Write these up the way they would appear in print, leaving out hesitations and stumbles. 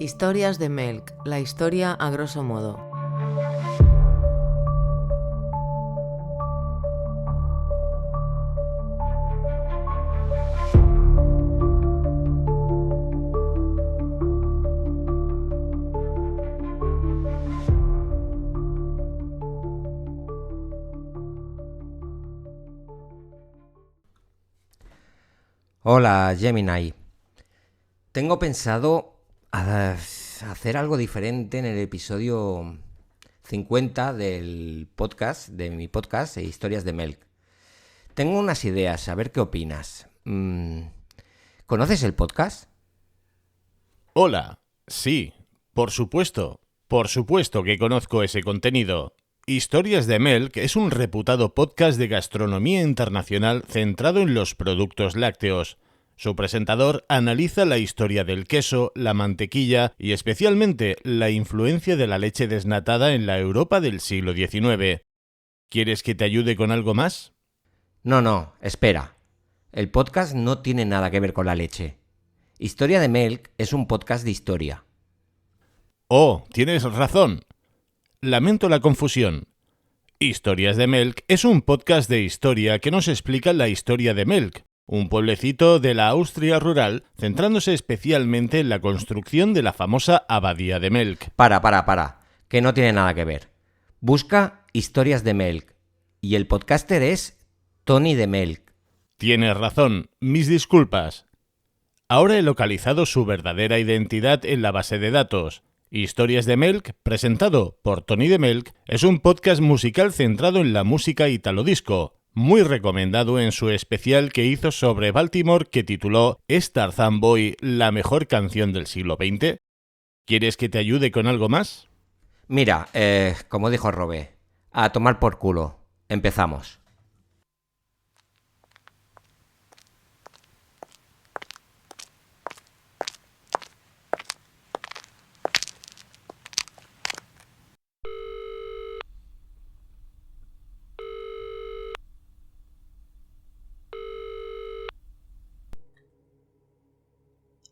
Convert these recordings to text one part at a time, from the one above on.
Historias de Melk, la historia a grosso modo. Hola, Gemini. Tengo pensado hacer algo diferente en el episodio 50 del podcast, de mi podcast, Historias de Melk. Tengo unas ideas, a ver qué opinas. ¿Conoces el podcast? Hola, sí, por supuesto que conozco ese contenido. Historias de Melk es un reputado podcast de gastronomía internacional centrado en los productos lácteos. Su presentador analiza la historia del queso, la mantequilla y especialmente la influencia de la leche desnatada en la Europa del siglo XIX. ¿Quieres que te ayude con algo más? No, espera. El podcast no tiene nada que ver con la leche. Historia de Melk es un podcast de historia. Oh, tienes razón. Lamento la confusión. Historias de Melk es un podcast de historia que nos explica la historia de Melk, un pueblecito de la Austria rural, centrándose especialmente en la construcción de la famosa abadía de Melk. Para, que no tiene nada que ver. Busca Historias de Melk y el podcaster es Tony de Melk. Tienes razón, mis disculpas. Ahora he localizado su verdadera identidad en la base de datos. Historias de Melk, presentado por Tony de Melk, es un podcast musical centrado en la música italodisco, muy recomendado en su especial que hizo sobre Baltimore que tituló ¿Es Tarzan Boy la mejor canción del siglo XX? ¿Quieres que te ayude con algo más? Mira, como dijo Robe, a tomar por culo. Empezamos.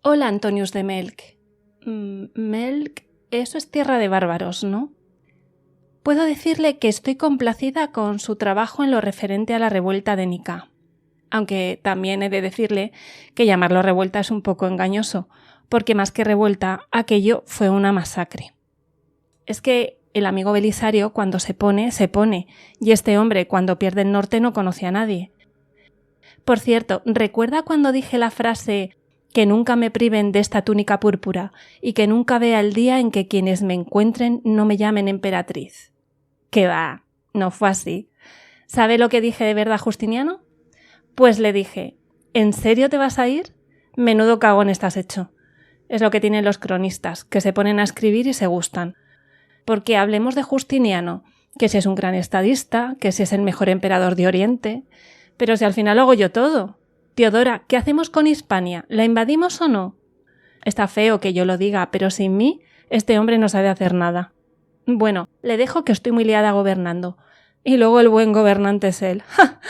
Hola, Antonius de Melk. Melk, eso es tierra de bárbaros, ¿no? Puedo decirle que estoy complacida con su trabajo en lo referente a la revuelta de Nika. Aunque también he de decirle que llamarlo revuelta es un poco engañoso, porque más que revuelta, aquello fue una masacre. Es que el amigo Belisario cuando se pone, y este hombre cuando pierde el norte no conoce a nadie. Por cierto, ¿recuerda cuando dije la frase que nunca me priven de esta túnica púrpura y que nunca vea el día en que quienes me encuentren no me llamen emperatriz? ¿Qué va? No fue así. ¿Sabe lo que dije de verdad, Justiniano? Pues le dije, ¿en serio te vas a ir? Menudo cagón estás hecho. Es lo que tienen los cronistas, que se ponen a escribir y se gustan. Porque hablemos de Justiniano, que si es un gran estadista, que si es el mejor emperador de Oriente, pero si al final lo hago yo todo. Teodora, ¿qué hacemos con Hispania? ¿La invadimos o no? Está feo que yo lo diga, pero sin mí, este hombre no sabe hacer nada. Bueno, le dejo que estoy muy liada gobernando. Y luego el buen gobernante es él. ¡Ja!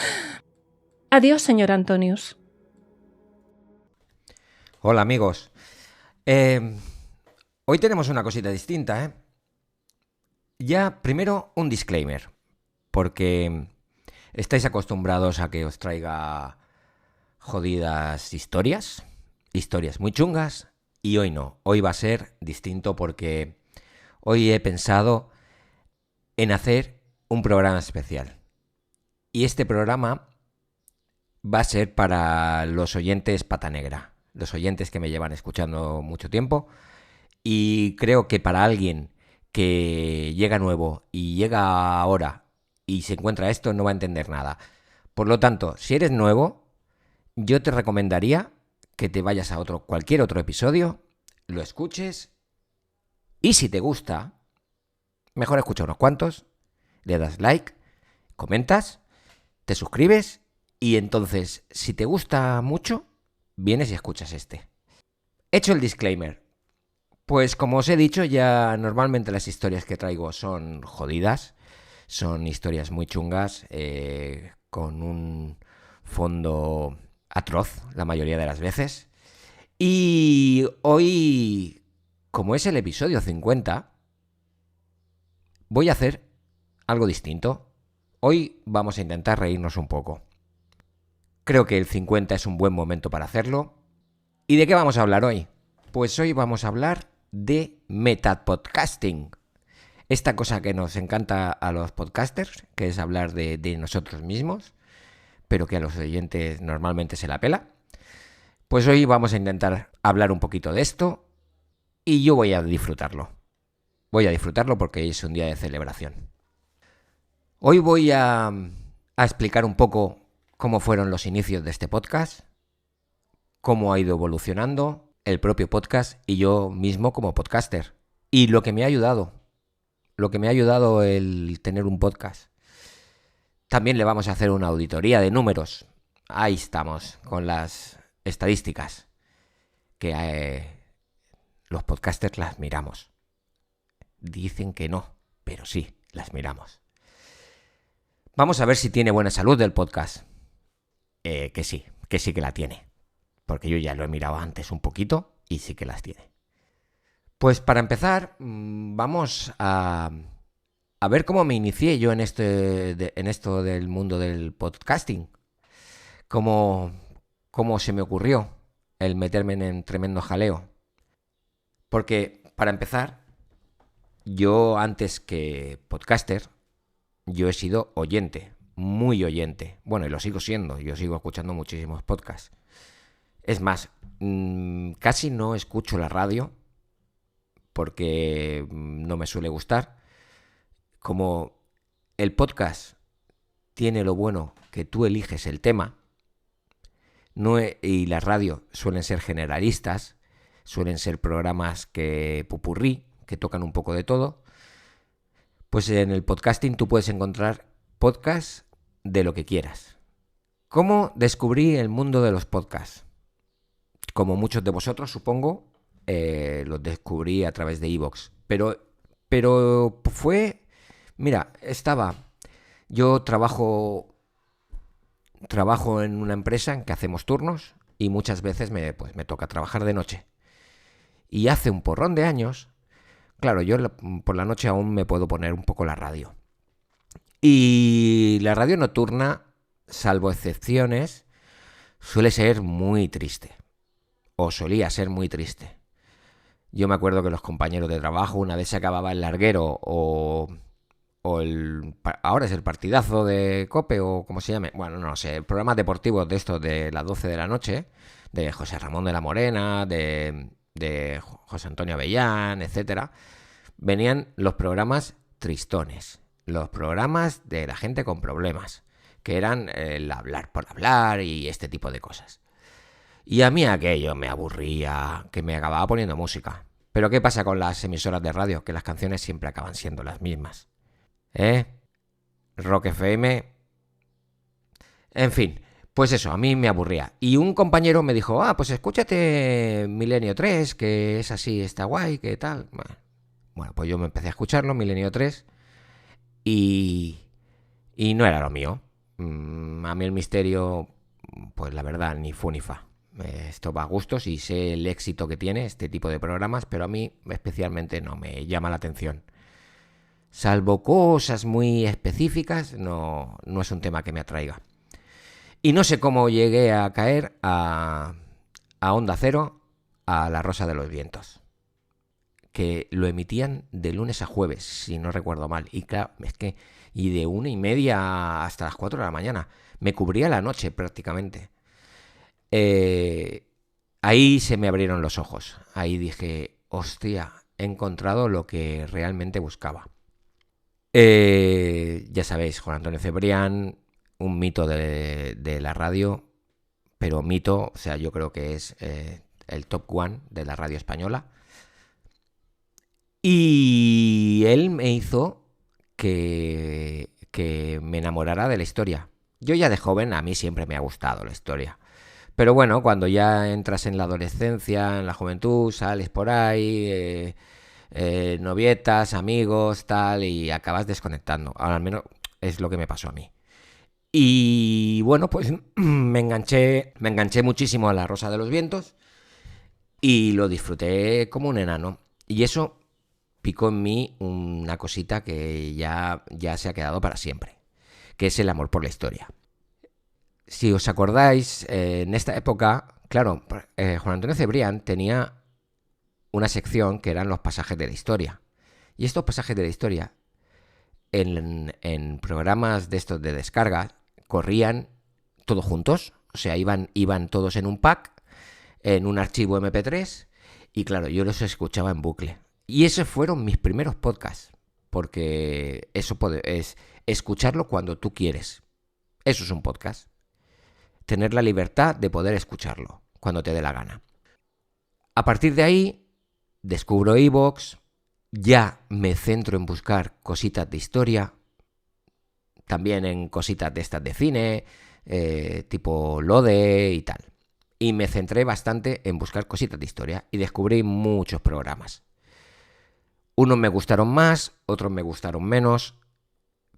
Adiós, señor Antonius. Hola, amigos. Hoy tenemos una cosita distinta, ¿eh? Ya, primero, un disclaimer. Porque estáis acostumbrados a que os traiga jodidas historias muy chungas, y hoy no, hoy va a ser distinto porque hoy he pensado en hacer un programa especial. Y este programa va a ser para los oyentes pata negra, los oyentes que me llevan escuchando mucho tiempo, y creo que para alguien que llega nuevo y llega ahora y se encuentra esto no va a entender nada. Por lo tanto, si eres nuevo, yo te recomendaría que te vayas a cualquier otro episodio, lo escuches y si te gusta, mejor escucha unos cuantos, le das like, comentas, te suscribes y entonces, si te gusta mucho, vienes y escuchas este. Hecho el disclaimer, pues como os he dicho, ya normalmente las historias que traigo son jodidas, son historias muy chungas, con un fondo atroz la mayoría de las veces. Y hoy como es el episodio 50, voy a hacer algo distinto. Hoy vamos a intentar reírnos un poco. Creo que el 50 es un buen momento para hacerlo. ¿Y de qué vamos a hablar hoy? Pues hoy vamos a hablar de metapodcasting. Esta cosa que nos encanta a los podcasters, que es hablar de nosotros mismos, pero que a los oyentes normalmente se la pela. Pues hoy vamos a intentar hablar un poquito de esto y yo voy a disfrutarlo. Voy a disfrutarlo porque es un día de celebración. Hoy voy a explicar un poco cómo fueron los inicios de este podcast, cómo ha ido evolucionando el propio podcast y yo mismo como podcaster. Y lo que me ha ayudado el tener un podcast. También le vamos a hacer una auditoría de números. Ahí estamos, con las estadísticas, que los podcasters las miramos. Dicen que no, pero sí, las miramos. Vamos a ver si tiene buena salud el podcast. Que sí que la tiene. Porque yo ya lo he mirado antes un poquito y sí que las tiene. Pues para empezar, vamos a ver cómo me inicié yo en esto del mundo del podcasting. Cómo se me ocurrió el meterme en tremendo jaleo. Porque, para empezar, yo antes que podcaster, yo he sido oyente, muy oyente. Bueno, y lo sigo siendo, yo sigo escuchando muchísimos podcasts. Es más, casi no escucho la radio porque no me suele gustar. Como el podcast tiene lo bueno que tú eliges el tema, y la radio suelen ser generalistas, suelen ser programas popurrí, que tocan un poco de todo, pues en el podcasting tú puedes encontrar podcasts de lo que quieras. ¿Cómo descubrí el mundo de los podcasts? Como muchos de vosotros, supongo, los descubrí a través de iVoox. Pero fue... Mira, yo trabajo en una empresa en que hacemos turnos y muchas veces me toca trabajar de noche. Y hace un porrón de años, claro, yo por la noche aún me puedo poner un poco la radio. Y la radio nocturna, salvo excepciones, suele ser muy triste. O solía ser muy triste. Yo me acuerdo que los compañeros de trabajo, una vez se acababa el larguero ahora es el partidazo de COPE o como se llame, bueno, no sé, programas deportivos de estos de las 12 de la noche, de José Ramón de la Morena, de José Antonio Avellán, etcétera, venían los programas tristones, los programas de la gente con problemas, que eran el hablar por hablar y este tipo de cosas. Y a mí aquello me aburría, que me acababa poniendo música. Pero ¿qué pasa con las emisoras de radio? Que las canciones siempre acaban siendo las mismas. Rock FM. En fin, pues eso, a mí me aburría. Y un compañero me dijo, pues escúchate Milenio 3, que es así, está guay, que tal. Bueno, pues yo me empecé a escucharlo, Milenio 3, y no era lo mío. A mí el misterio, pues la verdad, ni fu ni fa. Esto va a gustos y sé el éxito que tiene este tipo de programas, pero a mí especialmente no me llama la atención. Salvo cosas muy específicas, no es un tema que me atraiga. Y no sé cómo llegué a caer a Onda Cero, a La Rosa de los Vientos, que lo emitían de lunes a jueves, si no recuerdo mal. Y claro, y de 1:30 hasta las 4 de la mañana. Me cubría la noche prácticamente. Ahí se me abrieron los ojos. Ahí dije, hostia, he encontrado lo que realmente buscaba. Ya sabéis, Juan Antonio Cebrián, un mito de la radio, pero mito, o sea, yo creo que es el top one de la radio española. Y él me hizo que me enamorara de la historia. Yo ya de joven, a mí siempre me ha gustado la historia. Pero bueno, cuando ya entras en la adolescencia, en la juventud, sales por ahí, novietas, amigos, tal, y acabas desconectando. Ahora, al menos es lo que me pasó a mí. Y bueno, pues me enganché muchísimo a La Rosa de los Vientos y lo disfruté como un enano. Y eso picó en mí una cosita que ya se ha quedado para siempre, que es el amor por la historia. Si os acordáis, en esta época, claro, Juan Antonio Cebrián tenía una sección que eran los pasajes de la historia. Y estos pasajes de la historia, en programas de estos de descarga, corrían todos juntos. O sea, iban todos en un pack, en un archivo MP3, y claro, yo los escuchaba en bucle. Y esos fueron mis primeros podcasts, porque eso es escucharlo cuando tú quieres. Eso es un podcast. Tener la libertad de poder escucharlo cuando te dé la gana. A partir de ahí, descubro iVoox, ya me centro en buscar cositas de historia, también en cositas de estas de cine, tipo Lode y tal. Y me centré bastante en buscar cositas de historia y descubrí muchos programas. Unos me gustaron más, otros me gustaron menos,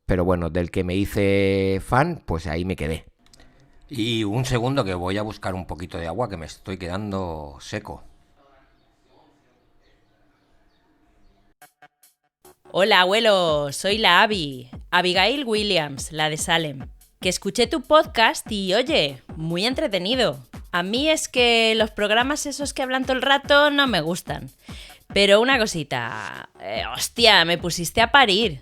pero bueno, del que me hice fan, pues ahí me quedé. Y un segundo que voy a buscar un poquito de agua, que me estoy quedando seco. Hola, abuelo, soy la Abigail Williams, la de Salem. Que escuché tu podcast y, oye, muy entretenido. A mí es que los programas esos que hablan todo el rato no me gustan. Pero una cosita, hostia, me pusiste a parir.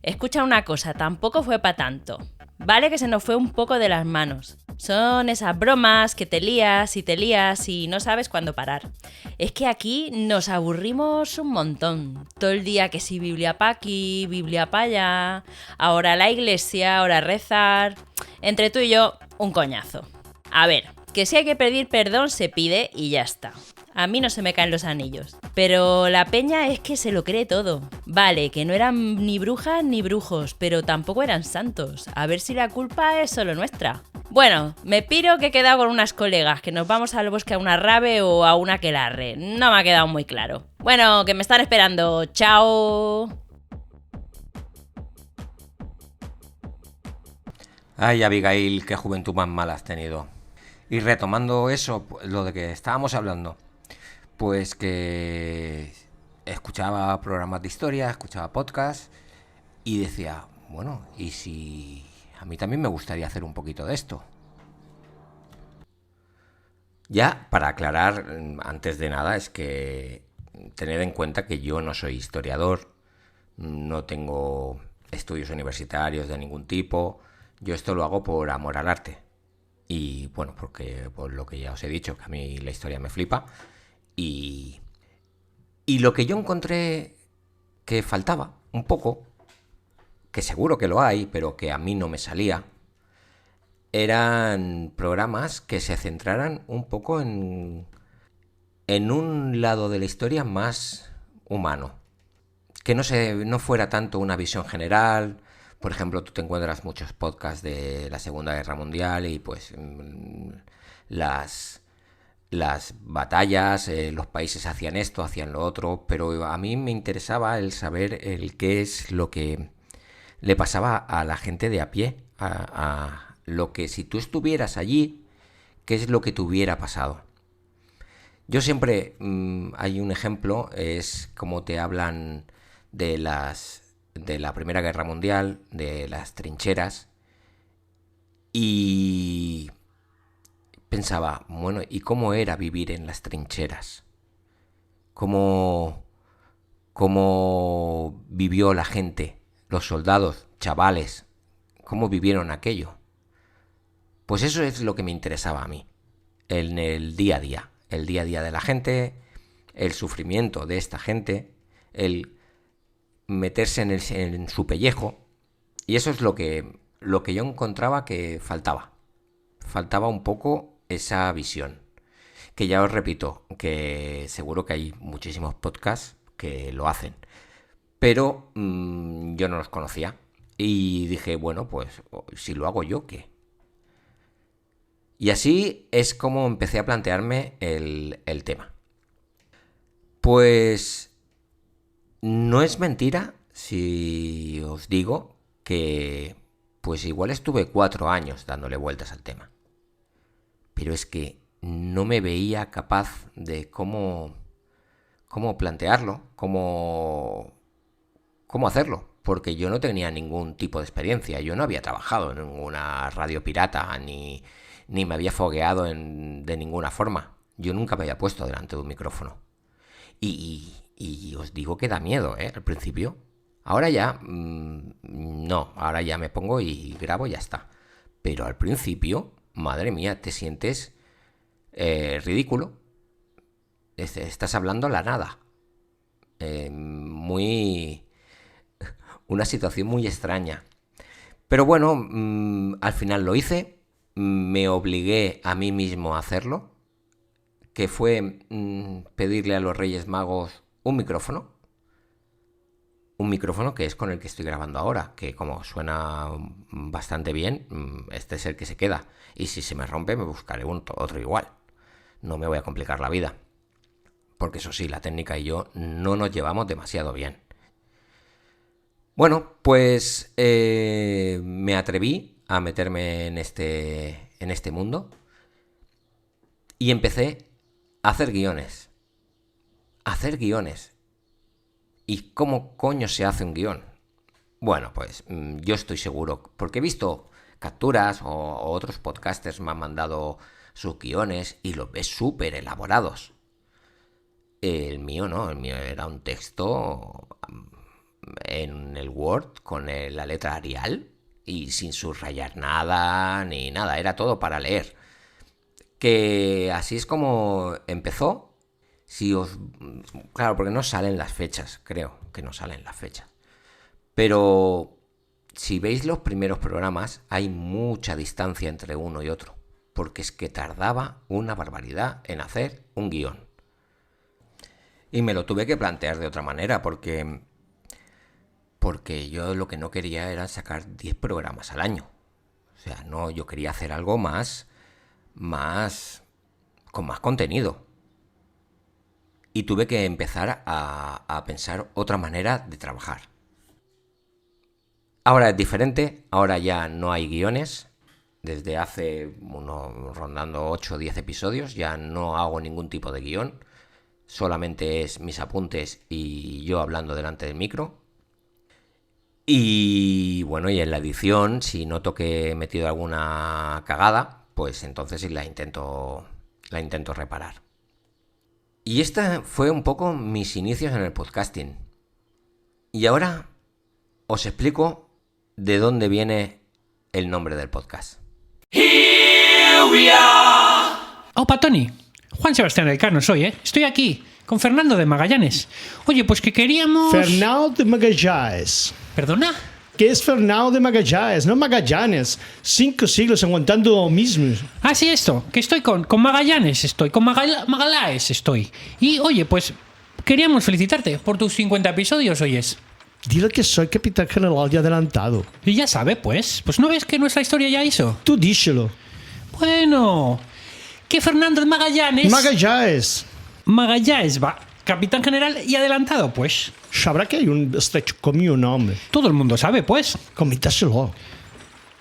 Escucha una cosa, tampoco fue para tanto. Vale que se nos fue un poco de las manos. Son esas bromas que te lías y no sabes cuándo parar. Es que aquí nos aburrimos un montón. Todo el día que si Biblia pa' aquí, Biblia pa' allá, ahora la iglesia, ahora rezar. Entre tú y yo, un coñazo. A ver, que si hay que pedir perdón se pide y ya está. A mí no se me caen los anillos. Pero la peña es que se lo cree todo. Vale, que no eran ni brujas ni brujos, pero tampoco eran santos. A ver si la culpa es solo nuestra. Bueno, me piro que he quedado con unas colegas, que nos vamos al bosque a una rave o a una aquelarre. No me ha quedado muy claro. Bueno, que me están esperando. ¡Chao! Ay, Abigail, qué juventud más mala has tenido. Y retomando eso, lo de que estábamos hablando, pues que escuchaba programas de historia, escuchaba podcasts y decía, bueno, ¿y si a mí también me gustaría hacer un poquito de esto? Ya, para aclarar, antes de nada, es que tened en cuenta que yo no soy historiador, no tengo estudios universitarios de ningún tipo, yo esto lo hago por amor al arte. Y bueno, porque por lo que ya os he dicho, que a mí la historia me flipa. Y lo que yo encontré que faltaba un poco, que seguro que lo hay, pero que a mí no me salía, eran programas que se centraran un poco en un lado de la historia más humano. Que no fuera tanto una visión general. Por ejemplo, tú te encuentras muchos podcasts de la Segunda Guerra Mundial y pues las batallas, los países hacían esto, hacían lo otro, pero a mí me interesaba el saber qué es lo que le pasaba a la gente de a pie, a lo que si tú estuvieras allí, qué es lo que te hubiera pasado. Yo siempre, hay un ejemplo, es como te hablan de la Primera Guerra Mundial, de las trincheras, y pensaba, bueno, ¿y cómo era vivir en las trincheras? ¿Cómo vivió la gente, los soldados, chavales? ¿Cómo vivieron aquello? Pues eso es lo que me interesaba a mí, en el día a día de la gente, el sufrimiento de esta gente, el meterse en su pellejo, y eso es lo que yo encontraba que faltaba un poco esa visión, que ya os repito, que seguro que hay muchísimos podcasts que lo hacen, pero yo no los conocía y dije, bueno, pues si lo hago yo, ¿qué? Y así es como empecé a plantearme el tema. Pues no es mentira si os digo que pues igual estuve 4 años dándole vueltas al tema. Pero es que no me veía capaz de cómo plantearlo, cómo hacerlo, porque yo no tenía ningún tipo de experiencia. Yo no había trabajado en ninguna radio pirata, ni me había fogueado de ninguna forma. Yo nunca me había puesto delante de un micrófono. Y os digo que da miedo, al principio. Ahora ya, no, ahora ya me pongo y grabo y ya está. Pero al principio, madre mía, te sientes ridículo. Estás hablando a la nada. Una situación muy extraña. Pero bueno, al final lo hice. Me obligué a mí mismo a hacerlo. Que fue pedirle a los Reyes Magos un micrófono. Un micrófono que es con el que estoy grabando ahora, que como suena bastante bien, este es el que se queda. Y si se me rompe, me buscaré otro igual. No me voy a complicar la vida. Porque eso sí, la técnica y yo no nos llevamos demasiado bien. Bueno, pues me atreví a meterme en este mundo y empecé a hacer guiones. ¿Y cómo coño se hace un guión? Bueno, pues yo estoy seguro, porque he visto capturas o otros podcasters me han mandado sus guiones y los ves súper elaborados. El mío no, el mío era un texto en el Word con la letra Arial y sin subrayar nada ni nada, era todo para leer. Que así es como empezó. Claro, porque no salen las fechas, creo que no salen las fechas. Pero si veis los primeros programas, hay mucha distancia entre uno y otro, porque es que tardaba una barbaridad en hacer un guión. Y me lo tuve que plantear de otra manera, porque yo lo que no quería era sacar 10 programas al año. O sea, no, yo quería hacer algo con más contenido. Y tuve que empezar a pensar otra manera de trabajar. Ahora es diferente, ahora ya no hay guiones. Desde hace rondando 8 o 10 episodios ya no hago ningún tipo de guión. Solamente es mis apuntes y yo hablando delante del micro. Y bueno, y en la edición, si noto que he metido alguna cagada, pues entonces sí la intento reparar. Y esta fue un poco mis inicios en el podcasting. Y ahora os explico de dónde viene el nombre del podcast. Opa, Tony. Juan Sebastián Elcano soy, ¿eh? Estoy aquí, con Fernando de Magallanes. Oye, pues que queríamos... Fernando de Magallanes. ¿Perdona? ¿Qué es Fernando de Magallanes? No Magallanes. 5 siglos aguantando lo mismo. Ah, sí, esto, que estoy con Magallanes, estoy, con Magallanes estoy. Y, oye, pues queríamos felicitarte por tus 50 episodios, oyes. Dile que soy capitán general y adelantado. Y ya sabe, pues ¿no ves que nuestra historia ya hizo? Tú díselo. Bueno, que Fernando de Magallanes... Magallanes va, capitán general y adelantado, pues. Sabrá que hay un estrecho con mi nombre. Todo el mundo sabe, pues. Coméntaselo.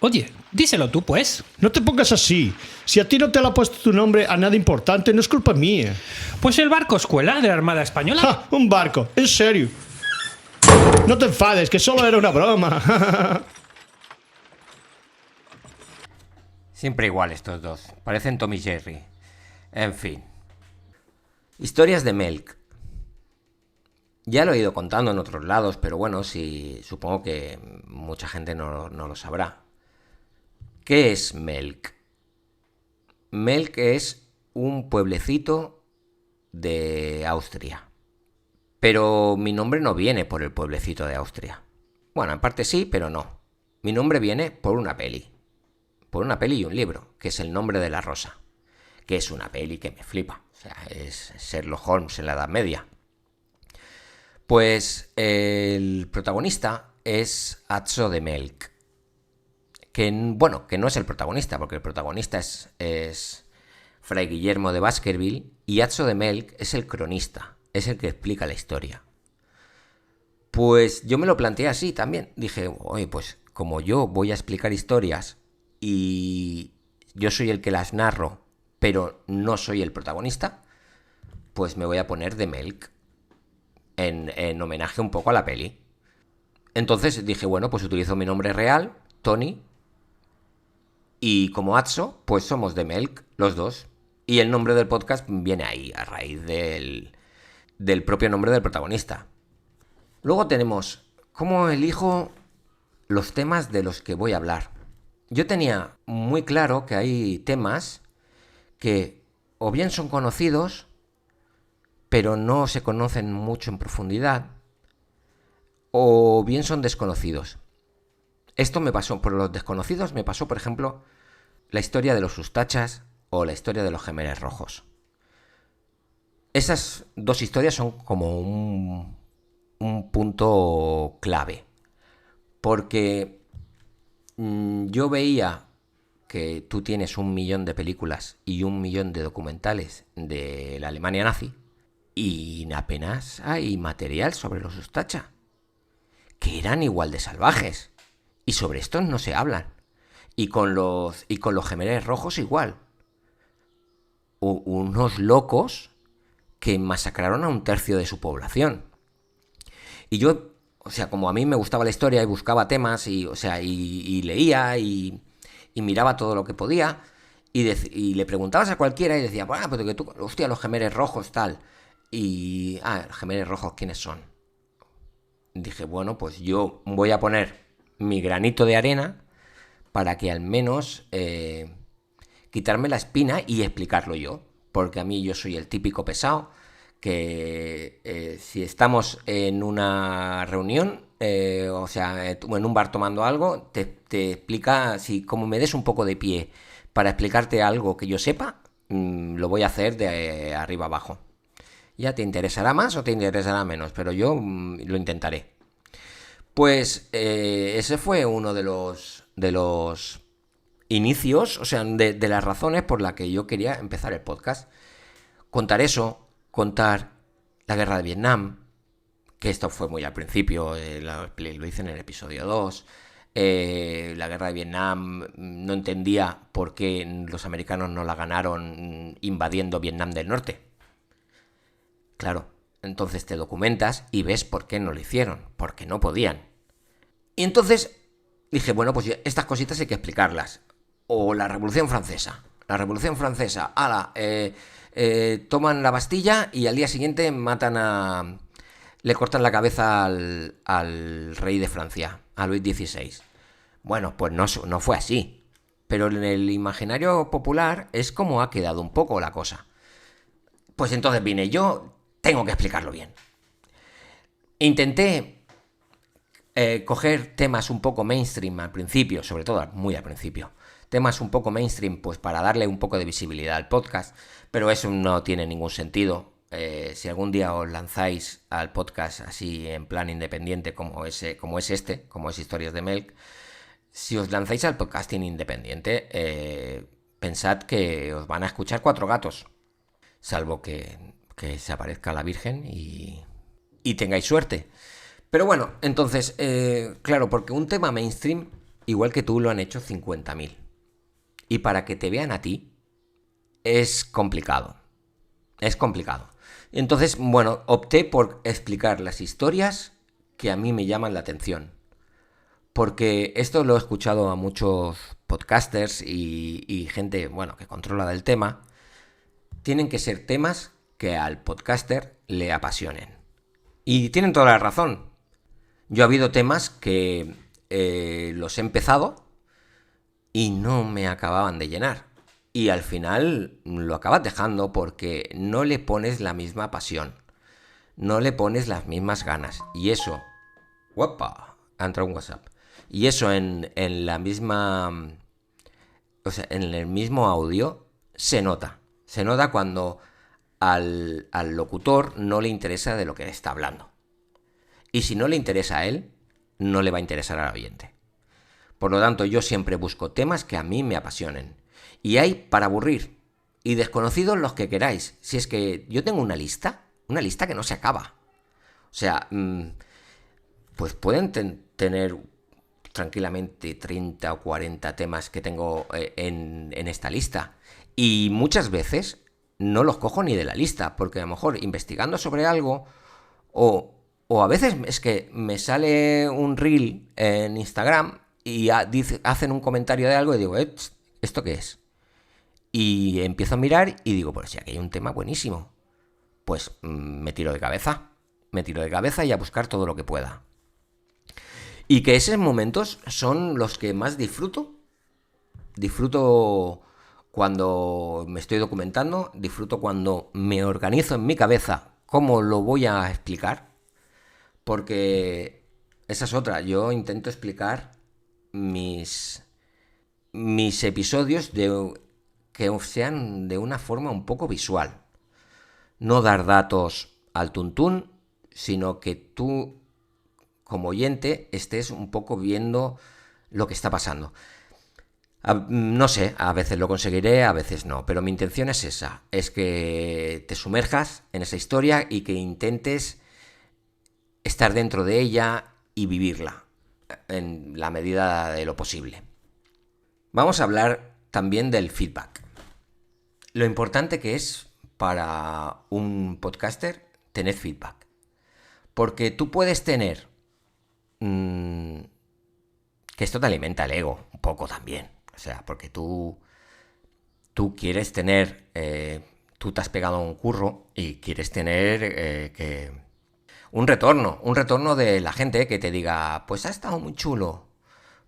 Oye, díselo tú, pues. No te pongas así. Si a ti no te lo ha puesto tu nombre a nada importante, no es culpa mía. Pues el barco escuela de la Armada Española. ¡Ja! Un barco, en serio. No te enfades, que solo era una broma. Siempre igual estos dos. Parecen Tom y Jerry. En fin. Historias de Melk. Ya lo he ido contando en otros lados, pero bueno, sí, supongo que mucha gente no lo sabrá. ¿Qué es Melk? Melk es un pueblecito de Austria. Pero mi nombre no viene por el pueblecito de Austria. Bueno, en parte sí, pero no. Mi nombre viene por una peli. Por una peli y un libro, que es El nombre de la rosa. Que es una peli que me flipa. O sea, es Sherlock Holmes en la Edad Media. Pues el protagonista es Atso de Melk. Que no es el protagonista, porque el protagonista es Fray Guillermo de Baskerville y Atso de Melk es el cronista, es el que explica la historia. Pues yo me lo planteé así también. Dije, oye, pues como yo voy a explicar historias y yo soy el que las narro, pero no soy el protagonista, pues me voy a poner de Melk. en homenaje un poco a la peli. Entonces dije, bueno, pues utilizo mi nombre real, Tony, y como Atso, pues somos de Melk, los dos. Y el nombre del podcast viene ahí, a raíz del propio nombre del protagonista. Luego tenemos cómo elijo los temas de los que voy a hablar. Yo tenía muy claro que hay temas que o bien son conocidos, pero no se conocen mucho en profundidad, o bien son desconocidos. Esto me pasó, por los desconocidos me pasó, por ejemplo, la historia de los Ustachas o la historia de los Gemeres Rojos. Esas dos historias son como un punto clave, porque yo veía que tú tienes 1 millón de películas y 1 millón de documentales de la Alemania nazi y apenas hay material sobre los Ustacha, que eran igual de salvajes, y sobre estos no se hablan. Y con los Gemeres Rojos igual. Unos locos que masacraron a 1/3 de su población. Y yo, o sea, como a mí me gustaba la historia y buscaba temas y leía y miraba todo lo que podía y le preguntabas a cualquiera y decía, bueno, pero que tú, hostia, los Gemeres Rojos, tal. Y, los Gemeres Rojos, ¿quiénes son? Dije, bueno, pues yo voy a poner mi granito de arena para que al menos quitarme la espina y explicarlo yo. Porque a mí yo soy el típico pesado que si estamos en una reunión, en un bar tomando algo, te explica, si como me des un poco de pie para explicarte algo que yo sepa, lo voy a hacer de arriba abajo. Ya te interesará más o te interesará menos, pero yo lo intentaré. Pues ese fue uno de los inicios, o sea, de las razones por las que yo quería empezar el podcast. Contar eso, contar la guerra de Vietnam, que esto fue muy al principio, lo hice en el episodio 2. La guerra de Vietnam, no entendía por qué los americanos no la ganaron invadiendo Vietnam del Norte. Claro, entonces te documentas y ves por qué no lo hicieron, porque no podían. Y entonces dije, bueno, pues estas cositas hay que explicarlas. O la Revolución Francesa. La Revolución Francesa, toman la Bastilla y al día siguiente le cortan la cabeza al rey de Francia, a Luis XVI. Bueno, pues no fue así. Pero en el imaginario popular es como ha quedado un poco la cosa. Pues entonces vine yo, tengo que explicarlo bien. Intenté coger temas un poco mainstream al principio, sobre todo muy al principio. Temas un poco mainstream, pues para darle un poco de visibilidad al podcast, pero eso no tiene ningún sentido. Si algún día os lanzáis al podcast así en plan independiente como es Historias de Melk, si os lanzáis al podcasting independiente, pensad que os van a escuchar 4 gatos, salvo que se aparezca la Virgen y tengáis suerte. Pero bueno, entonces, claro, porque un tema mainstream, igual que tú, lo han hecho 50.000. Y para que te vean a ti, es complicado. Es complicado. Entonces, bueno, opté por explicar las historias que a mí me llaman la atención. Porque esto lo he escuchado a muchos podcasters y gente, bueno, que controla del tema. Tienen que ser temas que al podcaster le apasionen. Y tienen toda la razón. Yo ha habido temas que los he empezado y no me acababan de llenar. Y al final lo acabas dejando porque no le pones la misma pasión. No le pones las mismas ganas. Y eso... ¡Guapa! Ha entrado un WhatsApp. Y eso en la misma... O sea, en el mismo audio se nota. Se nota cuando al locutor no le interesa de lo que está hablando. Y si no le interesa a él, no le va a interesar al oyente. Por lo tanto, yo siempre busco temas que a mí me apasionen. Y hay para aburrir. Y desconocidos los que queráis. Si es que yo tengo una lista que no se acaba. O sea, pues pueden tener tranquilamente 30 o 40 temas que tengo en esta lista. Y muchas veces no los cojo ni de la lista, porque a lo mejor investigando sobre algo O a veces es que me sale un reel en Instagram y hacen un comentario de algo y digo, ¿esto qué es? Y empiezo a mirar y digo, pues si aquí hay un tema buenísimo. Pues me tiro de cabeza y a buscar todo lo que pueda. Y que esos momentos son los que más disfruto. Disfruto cuando me estoy documentando, disfruto cuando me organizo en mi cabeza cómo lo voy a explicar. Porque esa es otra, yo intento explicar mis episodios que sean de una forma un poco visual. No dar datos al tuntún, sino que tú, como oyente, estés un poco viendo lo que está pasando. No sé, a veces lo conseguiré, a veces no, pero mi intención es esa, es que te sumerjas en esa historia y que intentes estar dentro de ella y vivirla en la medida de lo posible. Vamos a hablar también del feedback. Lo importante que es para un podcaster tener feedback. Porque tú puedes tener... que esto te alimenta el ego un poco también. O sea, porque tú quieres tener... tú te has pegado un curro y quieres tener un retorno de la gente que te diga, pues ha estado muy chulo.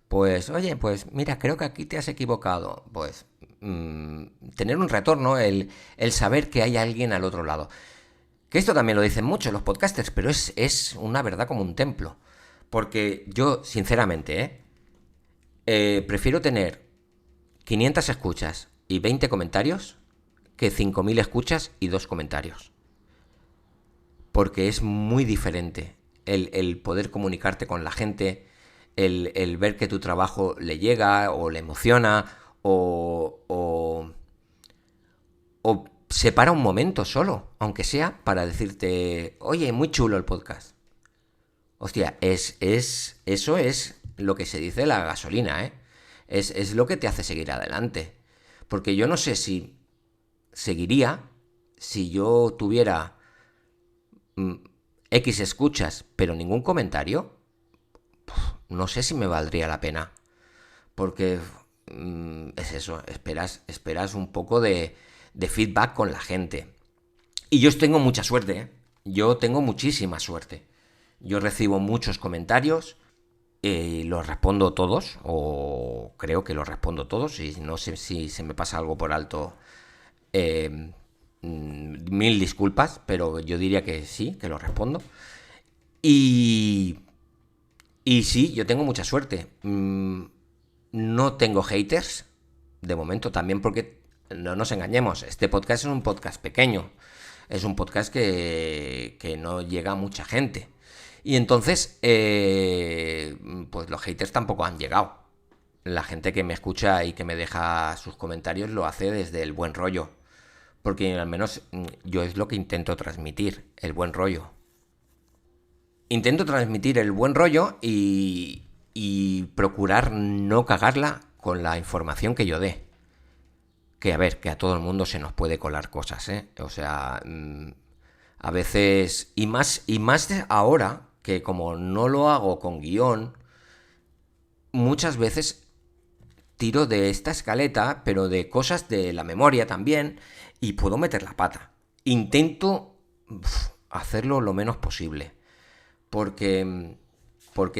Pues, oye, pues mira, creo que aquí te has equivocado. Pues tener un retorno, el saber que hay alguien al otro lado. Que esto también lo dicen mucho los podcasters, pero es una verdad como un templo. Porque yo, sinceramente, prefiero tener 500 escuchas y 20 comentarios que 5.000 escuchas y 2 comentarios. Porque es muy diferente el poder comunicarte con la gente, el ver que tu trabajo le llega o le emociona o se para un momento solo, aunque sea para decirte, oye, muy chulo el podcast. Hostia, eso es lo que se dice la gasolina, ¿eh? Es lo que te hace seguir adelante. Porque yo no sé si seguiría si yo tuviera X escuchas, pero ningún comentario. No sé si me valdría la pena. Porque es eso, esperas un poco de feedback con la gente. Y yo tengo mucha suerte, ¿eh? Yo tengo muchísima suerte. Yo recibo muchos comentarios, los respondo todos, o creo que los respondo todos, y no sé si se me pasa algo por alto, 1000 disculpas, pero yo diría que sí, que los respondo. Y sí, yo tengo mucha suerte. No tengo haters, de momento, también porque no nos engañemos, este podcast es un podcast pequeño, es un podcast que no llega a mucha gente. Y entonces, pues los haters tampoco han llegado. La gente que me escucha y que me deja sus comentarios lo hace desde el buen rollo. Porque al menos yo es lo que intento transmitir, el buen rollo. Intento transmitir el buen rollo y procurar no cagarla con la información que yo dé. Que a ver, que a todo el mundo se nos puede colar cosas, ¿eh? O sea, a veces, y más ahora, que como no lo hago con guión, muchas veces tiro de esta escaleta, pero de cosas de la memoria también, y puedo meter la pata. Intento hacerlo lo menos posible. Porque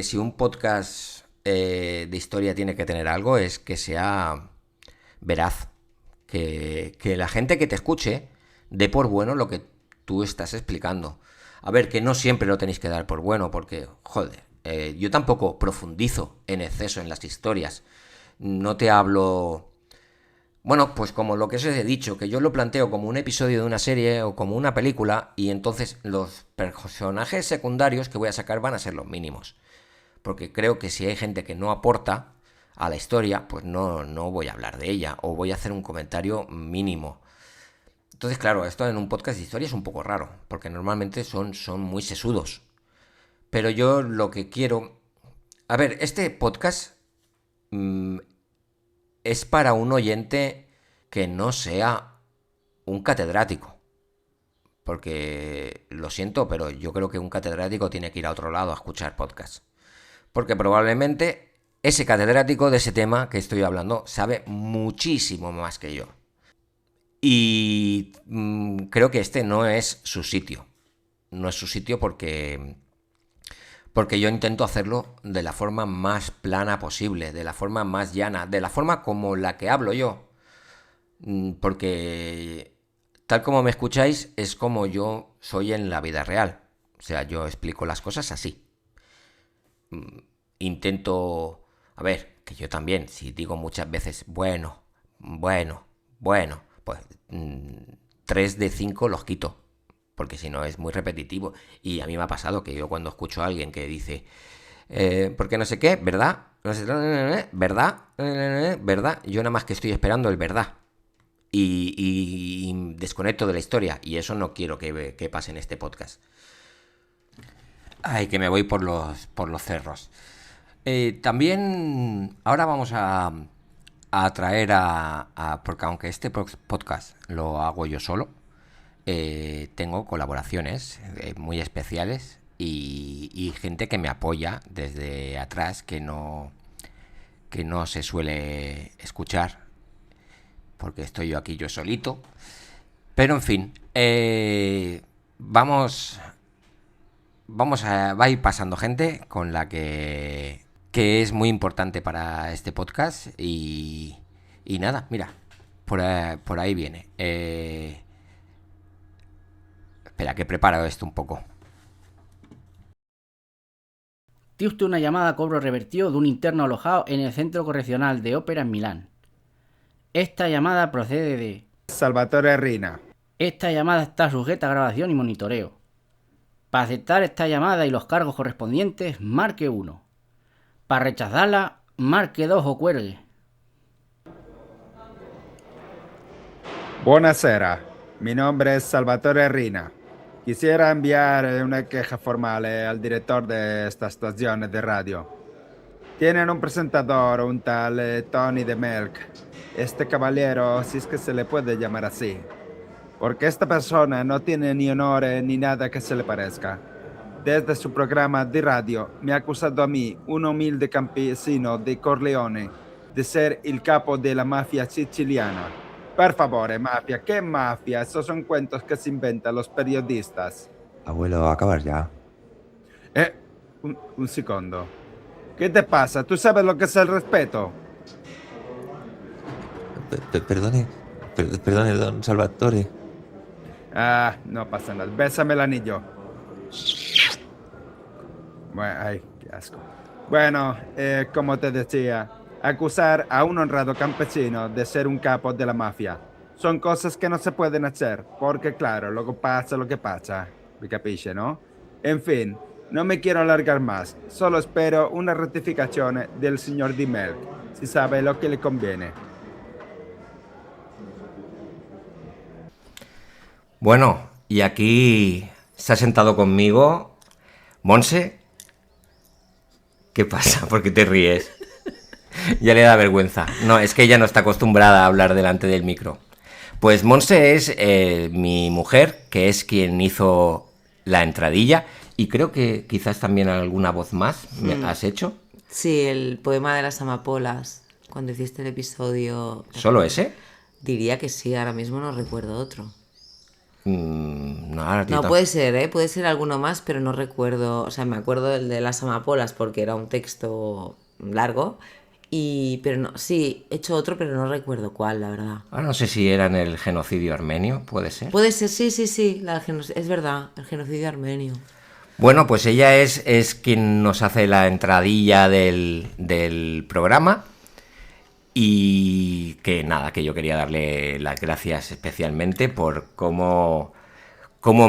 si un podcast de historia tiene que tener algo, es que sea veraz. Que la gente que te escuche dé por bueno lo que tú estás explicando. A ver, que no siempre lo tenéis que dar por bueno, porque, joder, yo tampoco profundizo en exceso en las historias. No te hablo... Bueno, pues como lo que os he dicho, que yo lo planteo como un episodio de una serie o como una película, y entonces los personajes secundarios que voy a sacar van a ser los mínimos. Porque creo que si hay gente que no aporta a la historia, pues no voy a hablar de ella, o voy a hacer un comentario mínimo. Entonces, claro, esto en un podcast de historia es un poco raro, porque normalmente son muy sesudos. Pero yo lo que quiero... A ver, este podcast es para un oyente que no sea un catedrático. porque lo siento, pero yo creo que un catedrático tiene que ir a otro lado a escuchar podcast. Porque probablemente ese catedrático de ese tema que estoy hablando sabe muchísimo más que yo. Y creo que este no es su sitio. No es su sitio porque yo intento hacerlo de la forma más plana posible, de la forma más llana, de la forma como la que hablo yo. Porque tal como me escucháis es como yo soy en la vida real. O sea, yo explico las cosas así. Intento... A ver, que yo también, si digo muchas veces bueno, pues 3 de 5 los quito. Porque si no es muy repetitivo. Y a mí me ha pasado que yo cuando escucho a alguien que dice, porque no sé qué, ¿verdad? No sé, ¿verdad? ¿Verdad? Yo nada más que estoy esperando el verdad. Y desconecto de la historia. Y eso no quiero que pase en este podcast. Ay, que me voy por los cerros. También ahora vamos a traer porque aunque este podcast lo hago yo solo, tengo colaboraciones muy especiales y gente que me apoya desde atrás que no se suele escuchar porque estoy yo aquí yo solito. Pero en fin, va a ir pasando gente con la que es muy importante para este podcast y nada, mira, por ahí viene. Espera, que preparo esto un poco. Tiene usted una llamada a cobro revertido de un interno alojado en el Centro Correccional de Ópera en Milán. Esta llamada procede de... Salvatore Rina. Esta llamada está sujeta a grabación y monitoreo. Para aceptar esta llamada y los cargos correspondientes, marque 1. Para rechazarla, marque 2 o cuelgue. Buonasera, mi nombre es Salvatore Rina. Quisiera enviar una queja formal al director de esta estación de radio. Tienen un presentador, un tal Tony de Melk. Este caballero, si es que se le puede llamar así. Porque esta persona no tiene ni honor ni nada que se le parezca. Desde su programa de radio me ha acusado a mí, un humilde campesino de Corleone, de ser el capo de la mafia siciliana. Per favore, mafia, ¿qué mafia? Esos son cuentos que se inventan los periodistas. Abuelo, acabas ya. Un segundo. ¿Qué te pasa? ¿Tú sabes lo que es el respeto? Perdone, don Salvatore. No pasa nada. Bésame el anillo. Bueno, ay, qué asco. Bueno, como te decía, acusar a un honrado campesino de ser un capo de la mafia son cosas que no se pueden hacer, porque claro, luego pasa lo que pasa. ¿Me capisce, no? En fin, no me quiero alargar más. Solo espero una rectificación del señor Di Melk, si sabe lo que le conviene. Bueno, y aquí se ha sentado conmigo Monse. ¿Qué pasa? ¿Por qué te ríes? Ya le da vergüenza. No, es que ella no está acostumbrada a hablar delante del micro. Pues Monse es mi mujer, que es quien hizo la entradilla. Y creo que quizás también alguna voz más me has hecho. Sí, el poema de las amapolas, cuando hiciste el episodio... ¿Solo ese? Diría que sí, ahora mismo no recuerdo otro. No, puede ser alguno más, pero no recuerdo. O sea, me acuerdo del de las amapolas porque era un texto largo. Pero no, sí, he hecho otro, pero no recuerdo cuál, la verdad. Ahora no sé si era en el genocidio armenio, ¿puede ser? Puede ser, sí, es verdad, el genocidio armenio. Bueno, pues ella es quien nos hace la entradilla del programa. Y que nada, que yo quería darle las gracias especialmente por cómo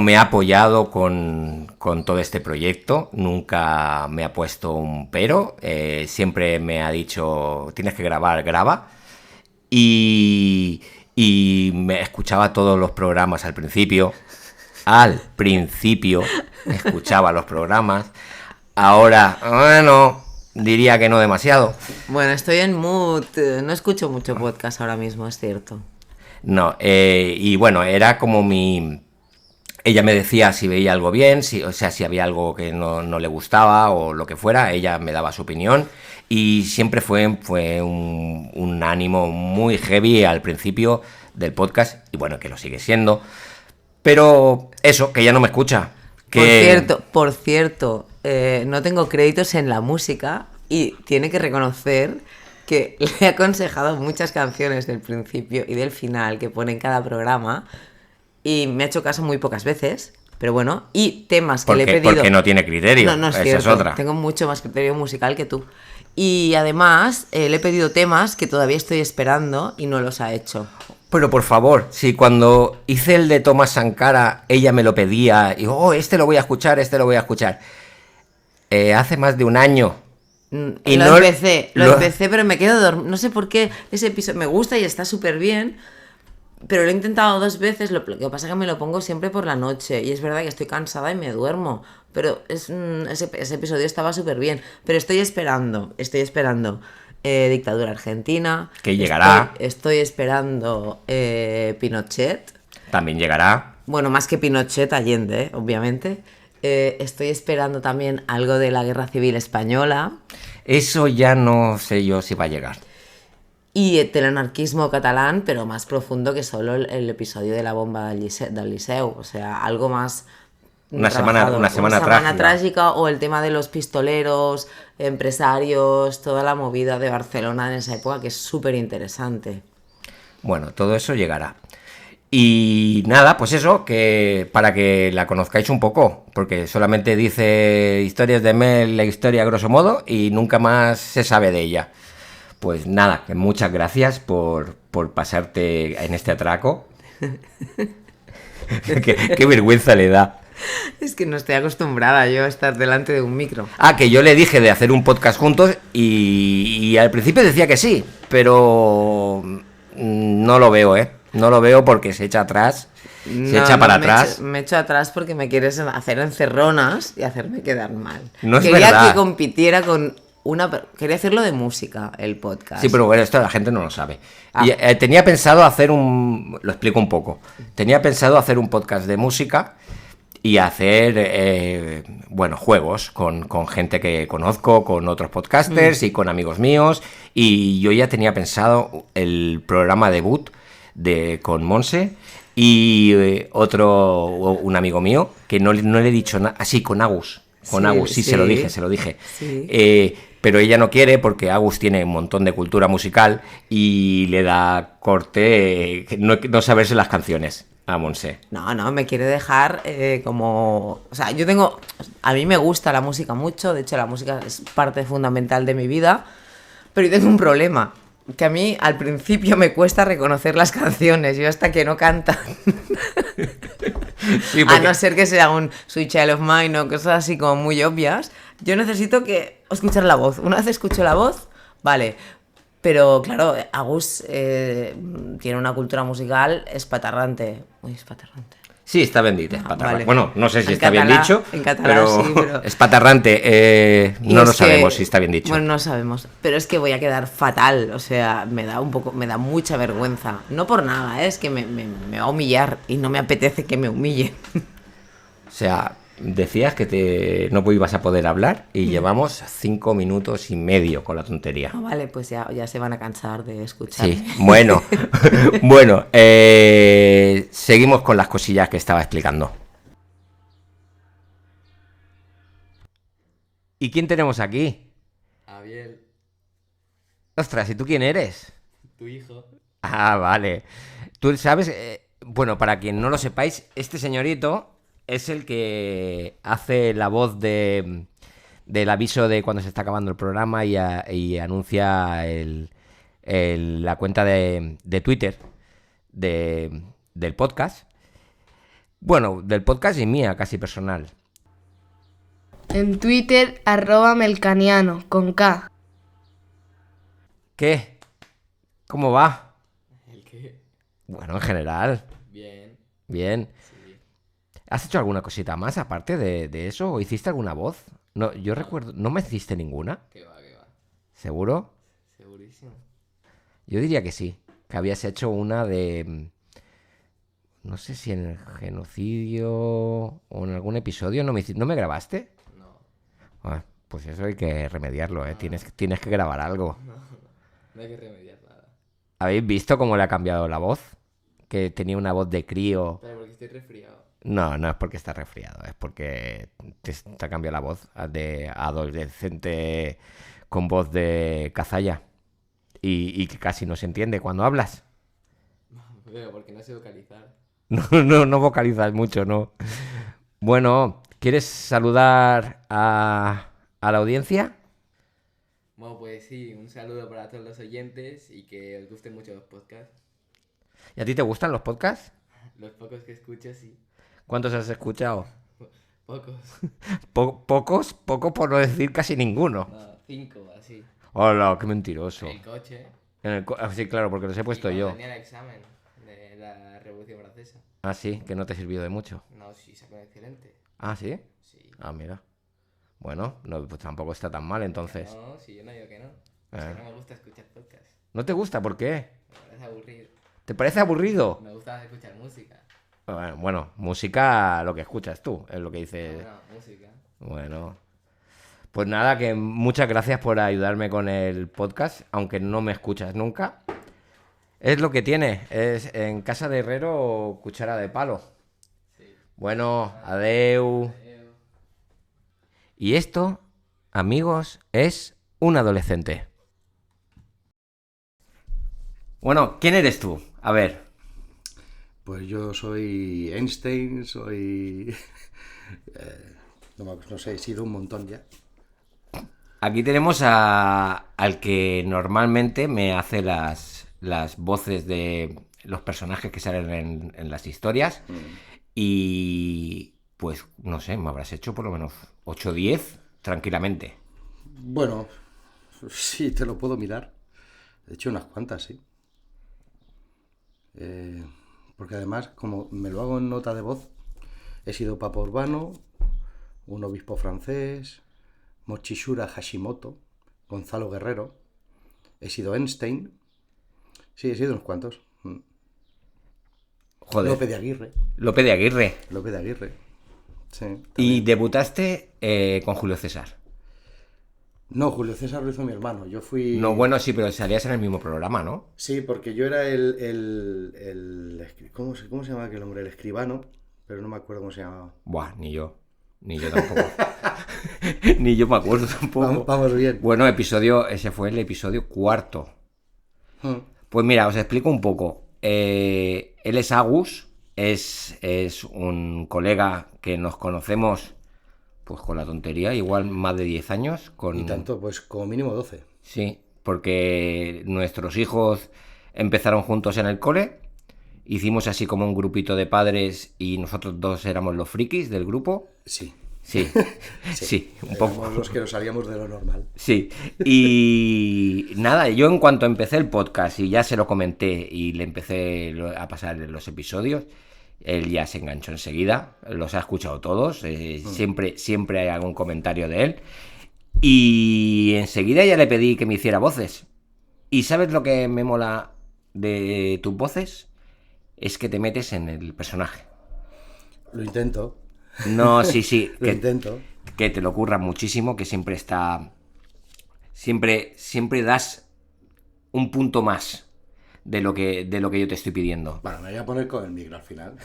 me ha apoyado con todo este proyecto. Nunca me ha puesto un pero, siempre me ha dicho, tienes que grabar, graba. Y me escuchaba todos los programas al principio. Escuchaba los programas. Ahora, bueno... Diría que no demasiado. Bueno, estoy en mood. No escucho mucho podcast ahora mismo, es cierto. No, y bueno, era como mi ella me decía si veía algo bien, si había algo que no le gustaba o lo que fuera, ella me daba su opinión y siempre fue un ánimo muy heavy al principio del podcast y bueno, que lo sigue siendo. Pero eso, que ella no me escucha. Por cierto, no tengo créditos en la música y tiene que reconocer que le he aconsejado muchas canciones del principio y del final que pone en cada programa y me ha hecho caso muy pocas veces, pero bueno, y temas que le he pedido... Porque no tiene criterio, no es esa cierto, es otra. Tengo mucho más criterio musical que tú. Y además le he pedido temas que todavía estoy esperando y no los ha hecho. Pero por favor, si cuando hice el de Thomas Sankara ella me lo pedía y este lo voy a escuchar, hace más de un año. Y lo empecé, pero me quedo dormido. No sé por qué ese episodio me gusta y está súper bien, pero lo he intentado 2 veces. Lo que pasa es que me lo pongo siempre por la noche y es verdad que estoy cansada y me duermo. Pero ese episodio estaba súper bien. Pero estoy esperando Dictadura Argentina. Que llegará. Estoy esperando Pinochet. También llegará. Bueno, más que Pinochet, Allende, obviamente. Estoy esperando también algo de la Guerra Civil Española. Eso ya no sé yo si va a llegar. Y el anarquismo catalán, pero más profundo que solo el episodio de la bomba del Liceu. O sea, algo más... Una semana trágica, o el tema de los pistoleros, empresarios, toda la movida de Barcelona en esa época, que es súper interesante. Bueno, todo eso llegará. Y nada, pues eso, que para que la conozcáis un poco, porque solamente dice Historias de Mel, la historia a grosso modo, y nunca más se sabe de ella. Pues nada, que muchas gracias por pasarte en este atraco. Qué vergüenza le da. Es que no estoy acostumbrada yo a estar delante de un micro. Que yo le dije de hacer un podcast juntos y al principio decía que sí, pero no lo veo, No lo veo porque se echa atrás, atrás. Me echo atrás porque me quieres hacer encerronas y hacerme quedar mal. No es Quería verdad. que compitiera con quería hacerlo de música, el podcast. Sí, pero bueno, esto la gente no lo sabe. Y, tenía pensado hacer lo explico un poco. Tenía pensado hacer un podcast de música y hacer, juegos con gente que conozco, con otros podcasters y con amigos míos. Y yo ya tenía pensado el programa debut con Monse y un amigo mío, que no le he dicho nada, así con Agus. Sí, se lo dije. Sí. Pero ella no quiere porque Agus tiene un montón de cultura musical y le da corte no saberse las canciones a Monse. No, me quiere dejar como... O sea, a mí me gusta la música mucho, de hecho la música es parte fundamental de mi vida, pero yo tengo un problema, que a mí al principio me cuesta reconocer las canciones, yo hasta que no cantan... Sí, porque... A no ser que sea un Sweet Child of Mine o cosas así como muy obvias, yo necesito escuchar la voz. Una vez escucho la voz, vale. Pero claro, Agus tiene una cultura musical espatarrante. Muy espatarrante. Sí, está bendita. Vale. Bueno, no sé si en está catalán, bien dicho, en catalán, pero... espatarrante, no lo sabemos si está bien dicho. Bueno, no sabemos, pero es que voy a quedar fatal, o sea, me da mucha vergüenza. No por nada, es que me va a humillar y no me apetece que me humille. O sea, decías que no ibas a poder hablar y llevamos 5 minutos y medio con la tontería. Vale, pues ya se van a cansar de escuchar. Sí, bueno, seguimos con las cosillas que estaba explicando. ¿Y quién tenemos aquí? Javier. Ostras, ¿y tú quién eres? Tu hijo. Vale. Tú sabes, para quien no lo sepáis, este señorito es el que hace la voz del aviso de cuando se está acabando el programa y anuncia la cuenta de Twitter del podcast. Bueno, del podcast y mía, casi personal. En Twitter, @melcaniano, con K. ¿Qué? ¿Cómo va? ¿El qué? Bueno, en general. Bien. Sí. ¿Has hecho alguna cosita más aparte de eso? ¿O hiciste alguna voz? No, yo recuerdo... ¿No me hiciste ninguna? ¿Qué va? ¿Seguro? Segurísimo. Yo diría que sí. Que habías hecho una de... no sé si en el genocidio o en algún episodio, ¿no me grabaste? No. Ah, pues eso hay que remediarlo, ¿eh? Tienes que grabar algo. No hay que remediar nada. ¿Habéis visto cómo le ha cambiado la voz? Que tenía una voz de crío. Pero porque estoy resfriado. No es porque está resfriado, es porque te ha cambiado la voz de adolescente con voz de cazalla y que casi no se entiende cuando hablas. Pero porque no sé vocalizar. No vocalizas mucho, ¿no? Bueno, ¿quieres saludar a la audiencia? Bueno, pues sí, un saludo para todos los oyentes y que os gusten mucho los podcasts. ¿Y a ti te gustan los podcasts? Los pocos que escucho, sí. ¿Cuántos has escuchado? Pocos. ¿Pocos? Poco por no decir casi ninguno. No, 5, así. Hola, qué mentiroso. En el coche. Sí, claro, porque los he puesto yo. Tenía el examen de la Revolución Francesa. Ah, sí, que no te sirvió de mucho. No, sí, sacó un excelente. Ah, ¿sí? Sí. Ah, mira. Bueno, no, pues tampoco está tan mal entonces. No, sí, yo no digo que no. Es que no me gusta escuchar podcasts. ¿No te gusta? ¿Por qué? Me parece aburrido. ¿Te parece aburrido? Me gusta escuchar música. Bueno, música, lo que escuchas tú, es lo que dices. No, música. Bueno. Pues nada, que muchas gracias por ayudarme con el podcast, aunque no me escuchas nunca. Es lo que tiene, es en casa de herrero cuchara de palo. Sí. Bueno, adeu. Y esto, amigos, es un adolescente. Bueno, ¿quién eres tú? A ver. Pues yo soy Einstein, soy... no sé, he sido un montón ya. Aquí tenemos al que normalmente me hace las voces de los personajes que salen en las historias. Y pues, no sé, me habrás hecho por lo menos 8 o 10 tranquilamente. Bueno, sí, te lo puedo mirar. He hecho unas cuantas, sí. Porque además, como me lo hago en nota de voz, he sido Papa Urbano, un obispo francés, Mochishura Hashimoto, Gonzalo Guerrero, he sido Einstein, sí, he sido unos cuantos. Joder. Lope de Aguirre. Lope de Aguirre. Lope de Aguirre, sí. También. Y debutaste con Julio César. No, Julio César lo hizo mi hermano, yo fui... No, bueno, sí, pero salías en el mismo programa, ¿no? Sí, porque yo era ¿Cómo se llama aquel hombre? El escribano, pero no me acuerdo cómo se llamaba. Buah, ni yo tampoco. Ni yo me acuerdo tampoco. Vamos bien. Bueno, ese fue el episodio 4. Pues mira, os explico un poco. Él es Agus, es un colega que nos conocemos pues con la tontería, igual más de 10 años. Y tanto, pues como mínimo 12. Sí, porque nuestros hijos empezaron juntos en el cole, hicimos así como un grupito de padres y nosotros dos éramos los frikis del grupo. Sí. Sí, sí, un poco. Éramos los que nos salíamos de lo normal. Sí, y nada, yo en cuanto empecé el podcast y ya se lo comenté y le empecé a pasar los episodios, él ya se enganchó enseguida, los ha escuchado todos, siempre hay algún comentario de él. Y enseguida ya le pedí que me hiciera voces. ¿Y sabes lo que me mola de tus voces? Es que te metes en el personaje. Lo intento. No, sí. Lo intento. Que te lo curras muchísimo, que siempre está... Siempre das un punto más de lo que yo te estoy pidiendo. Bueno, me voy a poner con el micro al final.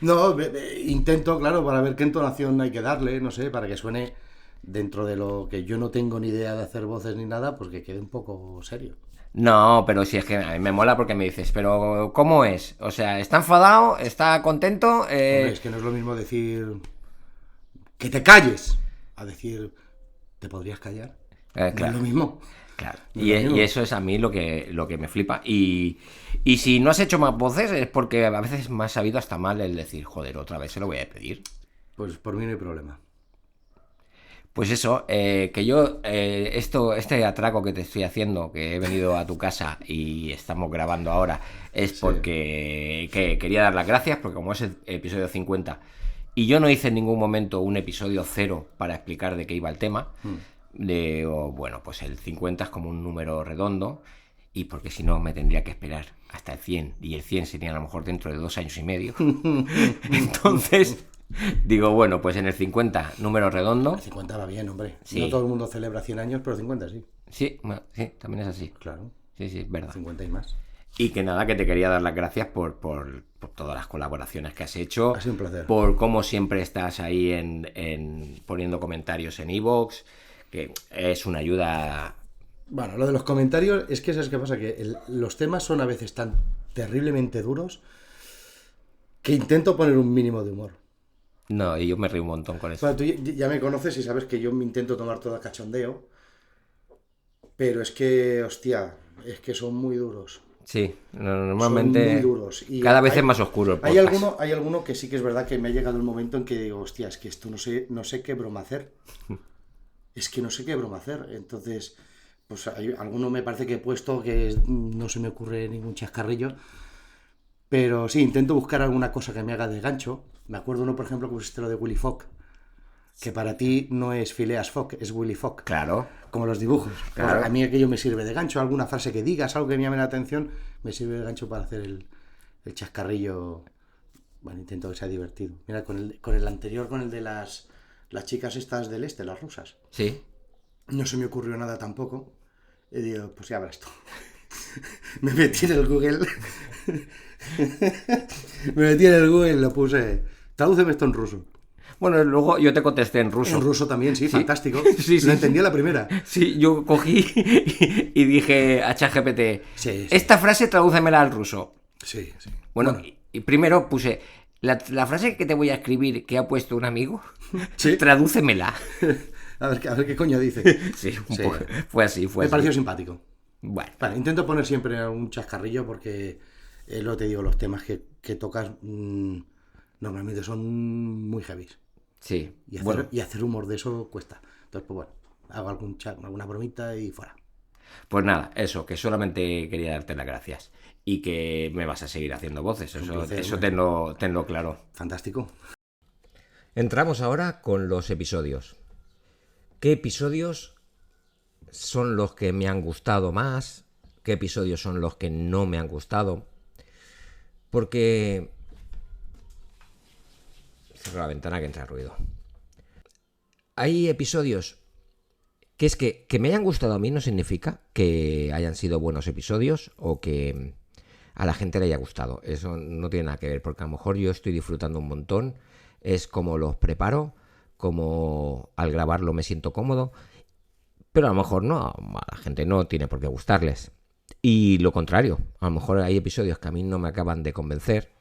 No, intento, claro, para ver qué entonación hay que darle, no sé, para que suene dentro de lo que yo no tengo ni idea de hacer voces ni nada, pues que quede un poco serio. No, pero sí, es que a mí me mola porque me dices, pero ¿cómo es? O sea, ¿está enfadado? ¿Está contento? Hombre, es que no es lo mismo decir que te calles a decir ¿te podrías callar? Claro. No es lo mismo. Claro. Y eso es a mí lo que me flipa. Y si no has hecho más voces es porque a veces me ha sabido hasta mal el decir, joder, otra vez se lo voy a pedir. Pues por mí no hay problema. Pues eso, que yo, este atraco que te estoy haciendo, que he venido a tu casa y estamos grabando ahora, es porque quería dar las gracias, porque como es el episodio 50, y yo no hice en ningún momento un episodio 0 para explicar de qué iba el tema, bueno, pues el 50 es como un número redondo, y porque si no me tendría que esperar hasta el 100, y el 100 sería a lo mejor dentro de 2 años y medio. Entonces, digo, bueno, pues en el 50, número redondo. El 50 va bien, hombre. Sí. No todo el mundo celebra 100 años, pero 50 sí. Sí, bueno, sí, también es así. Claro. Sí, es verdad. 50 y más. Y que nada, que te quería dar las gracias por todas las colaboraciones que has hecho. Ha sido un placer. Por cómo siempre estás ahí en poniendo comentarios en iVoox, que es una ayuda. Bueno, lo de los comentarios es que ¿sabes qué pasa? Que los temas son a veces tan terriblemente duros que intento poner un mínimo de humor. No, y yo me río un montón con eso. Bueno, tú ya me conoces y sabes que yo me intento tomar todo a cachondeo, pero es que, hostia, es que son muy duros. Sí, normalmente son muy duros. Y cada vez es más oscuro el podcast. Hay alguno que sí que es verdad que me ha llegado el momento en que digo, hostia, es que esto no sé qué broma hacer. Es que no sé qué broma hacer. Entonces, pues hay alguno me parece que he puesto que no se me ocurre ningún chascarrillo. Pero sí, intento buscar alguna cosa que me haga de gancho. Me acuerdo uno, por ejemplo, que pusiste lo de Willy Fogg. Que para ti no es Phileas Fogg, es Willy Fogg. Claro. Como los dibujos. Claro. Pues a mí aquello me sirve de gancho. Alguna frase que digas, algo que me llame la atención, me sirve de gancho para hacer el chascarrillo. Bueno, intento que sea divertido. Mira, con el anterior, con el de las chicas estas del este, las rusas. Sí. No se me ocurrió nada tampoco. Y digo, pues ya verás tú. Me metí en el Google. Lo puse. Tradúceme esto en ruso. Bueno, luego yo te contesté en ruso. En ruso también, sí, fantástico. Sí, lo entendí a la primera. Sí, yo cogí y dije a ChatGPT, sí. Esta frase tradúcemela al ruso. Sí. Bueno, y primero puse, la frase que te voy a escribir que ha puesto un amigo, ¿sí? Tradúcemela. A ver qué coño dice. Sí, un poco. Fue así. Me pareció simpático. Bueno. Vale, intento poner siempre un chascarrillo porque, lo te digo, los temas que tocas normalmente son muy heavy. Sí. Y hacer humor de eso cuesta. Entonces, pues bueno, hago alguna bromita y fuera. Pues nada, eso, que solamente quería darte las gracias. Y que me vas a seguir haciendo voces. Eso tenlo claro. Fantástico. Entramos ahora con los episodios. ¿Qué episodios son los que me han gustado más? ¿Qué episodios son los que no me han gustado? Porque... Cierro la ventana que entra ruido. Hay episodios que es que me hayan gustado a mí no significa que hayan sido buenos episodios o que a la gente le haya gustado. Eso no tiene nada que ver, porque a lo mejor yo estoy disfrutando un montón. Es como los preparo, como al grabarlo me siento cómodo, pero a lo mejor no, a la gente no tiene por qué gustarles. Y lo contrario, a lo mejor hay episodios que a mí no me acaban de convencer,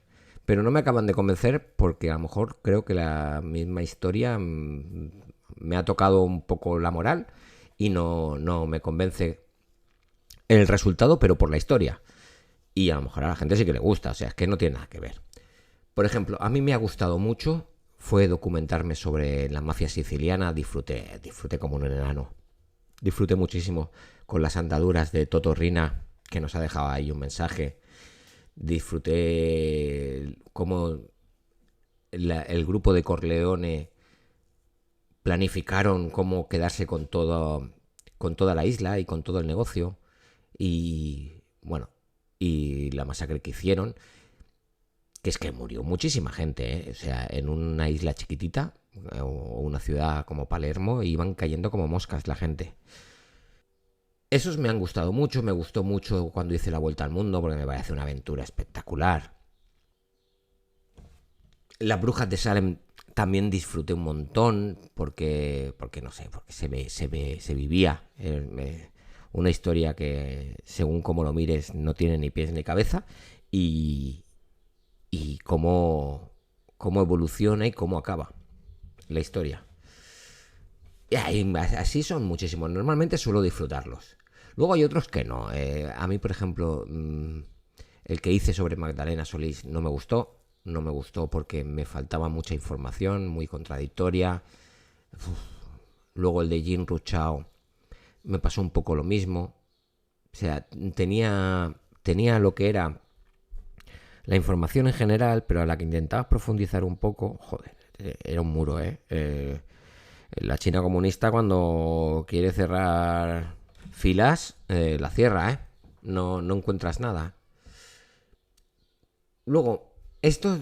pero no me acaban de convencer porque a lo mejor creo que la misma historia me ha tocado un poco la moral y no me convence el resultado, pero por la historia. Y a lo mejor a la gente sí que le gusta, o sea, es que no tiene nada que ver. Por ejemplo, a mí me ha gustado mucho, fue documentarme sobre la mafia siciliana, disfruté como un enano. Disfruté muchísimo con las andaduras de Toto Riina, que nos ha dejado ahí un mensaje. Disfruté cómo el grupo de Corleone planificaron cómo quedarse con toda la isla y con todo el negocio. Y bueno, y la masacre que hicieron, que es que murió muchísima gente, ¿eh? O sea, en una isla chiquitita o una ciudad como Palermo iban cayendo como moscas la gente. Esos me han gustado mucho, me gustó mucho cuando hice la vuelta al mundo porque me parece una aventura espectacular. Las brujas de Salem también disfruté un montón porque no sé, porque se vivía una historia que según como lo mires no tiene ni pies ni cabeza y cómo evoluciona y cómo acaba la historia. Y así son muchísimos. Normalmente suelo disfrutarlos. Luego hay otros que no. A mí, por ejemplo, el que hice sobre Magdalena Solís no me gustó. No me gustó porque me faltaba mucha información, muy contradictoria. Luego el de Jean Ruchao me pasó un poco lo mismo. O sea, tenía lo que era la información en general, pero a la que intentabas profundizar un poco, joder, era un muro, ¿eh? La China comunista cuando quiere cerrar filas, la cierra, ¿eh? no encuentras nada. Luego, esto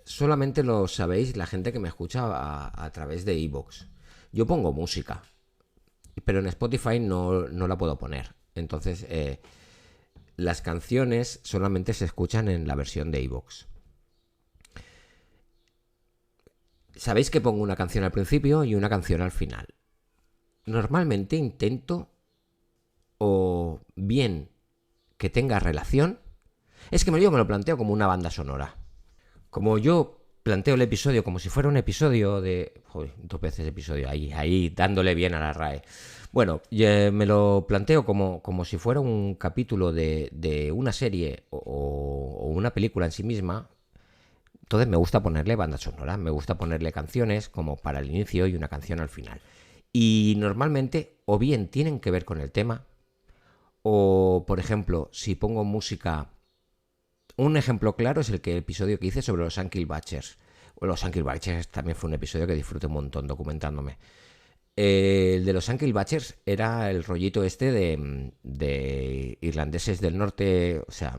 solamente lo sabéis la gente que me escucha a través de iVoox. Yo pongo música, pero en Spotify no la puedo poner. Entonces, las canciones solamente se escuchan en la versión de iVoox. Sabéis que pongo una canción al principio y una canción al final. Normalmente intento o bien que tenga relación. Es que yo me lo planteo como una banda sonora. Como yo planteo el episodio como si fuera un episodio de... Joder, 2 veces episodio, ahí dándole bien a la RAE. Bueno, me lo planteo como si fuera un capítulo de una serie o una película en sí misma. Entonces me gusta ponerle banda sonora, me gusta ponerle canciones como para el inicio y una canción al final. Y normalmente o bien tienen que ver con el tema, o por ejemplo, si pongo música... Un ejemplo claro es el episodio que hice sobre los Anquil Butchers. Los Anquil Butchers también fue un episodio que disfruté un montón documentándome. El de los Anquil Butchers era el rollito este de irlandeses del norte, o sea,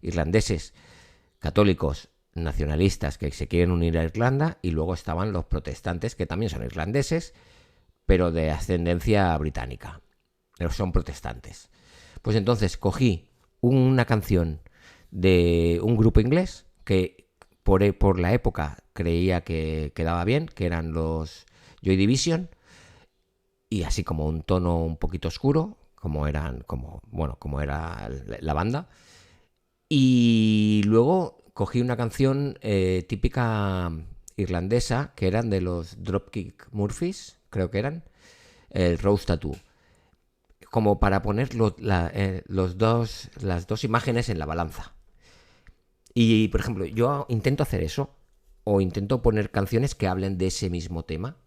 irlandeses católicos nacionalistas que se quieren unir a Irlanda, y luego estaban los protestantes que también son irlandeses, pero de ascendencia británica. Pero son protestantes. Pues entonces cogí una canción de un grupo inglés que por la época creía que quedaba bien, que eran los Joy Division, y así como un tono un poquito oscuro, como era la banda. Y luego cogí una canción típica irlandesa, que eran de los Dropkick Murphys, creo que eran, el Rose Tattoo, como para poner las dos imágenes en la balanza. Y, por ejemplo, yo intento hacer eso, o intento poner canciones que hablen de ese mismo tema.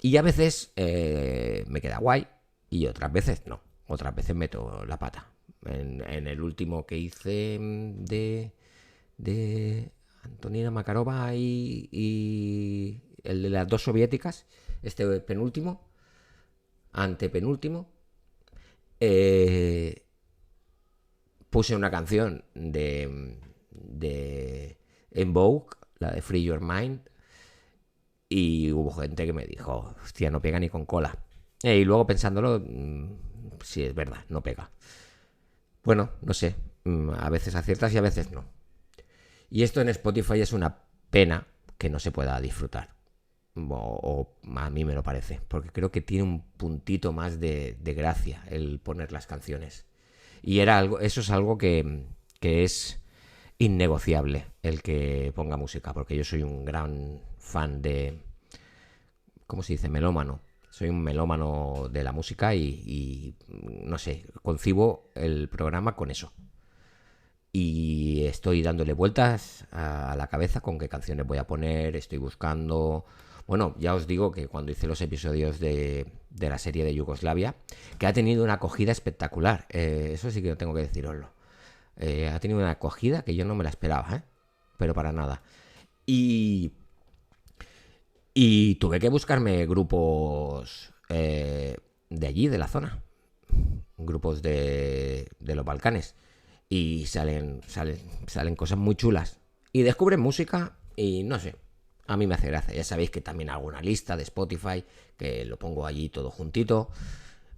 Y a veces me queda guay, y otras veces no. Otras veces meto la pata. En el último que hice de Antonina Makarova y el de las 2 soviéticas, este penúltimo, antepenúltimo, puse una canción de En Vogue, la de Free Your Mind, y hubo gente que me dijo, hostia, no pega ni con cola. Y luego pensándolo, sí, es verdad, no pega. Bueno, no sé, a veces aciertas y a veces no. Y esto en Spotify es una pena que no se pueda disfrutar. O a mí me lo parece, porque creo que tiene un puntito más de gracia el poner las canciones. Y eso es algo que es innegociable, el que ponga música, porque yo soy un gran fan de... ¿Cómo se dice? Melómano. Soy un melómano de la música y no sé, concibo el programa con eso. Y estoy dándole vueltas a la cabeza con qué canciones voy a poner, estoy buscando... Bueno, ya os digo que cuando hice los episodios de la serie de Yugoslavia, que ha tenido una acogida espectacular, eso sí que tengo que deciroslo. Ha tenido una acogida que yo no me la esperaba, pero para nada. Y tuve que buscarme grupos de allí, de la zona, grupos de los Balcanes, y salen cosas muy chulas. Y descubren música y no sé, a mí me hace gracia. Ya sabéis que también hago una lista de Spotify, que lo pongo allí todo juntito,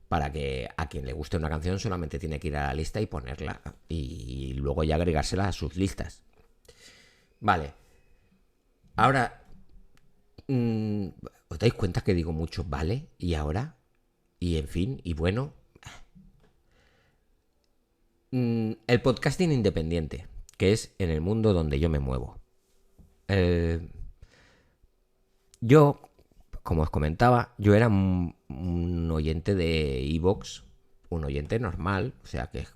para que a quien le guste una canción solamente tiene que ir a la lista y ponerla, y luego ya agregársela a sus listas. Vale. Ahora, ¿os dais cuenta que digo mucho vale? Y ahora, y en fin, y bueno. El podcasting independiente, que es en el mundo donde yo me muevo. Yo, como os comentaba, yo era un oyente de iVoox, un oyente normal, o sea que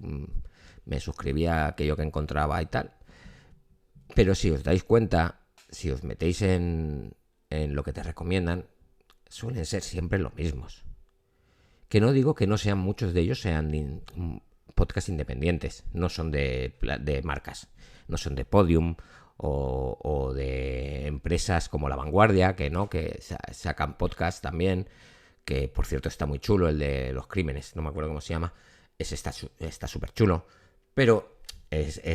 me suscribía a aquello que encontraba y tal. Pero si os dais cuenta, si os metéis en lo que te recomiendan, suelen ser siempre los mismos. Que no digo que no sean muchos de ellos, sean podcasts independientes, no son de marcas, no son de Podium o de empresas como La Vanguardia, que sacan podcasts también, que por cierto está muy chulo, el de los crímenes, no me acuerdo cómo se llama, está súper chulo, pero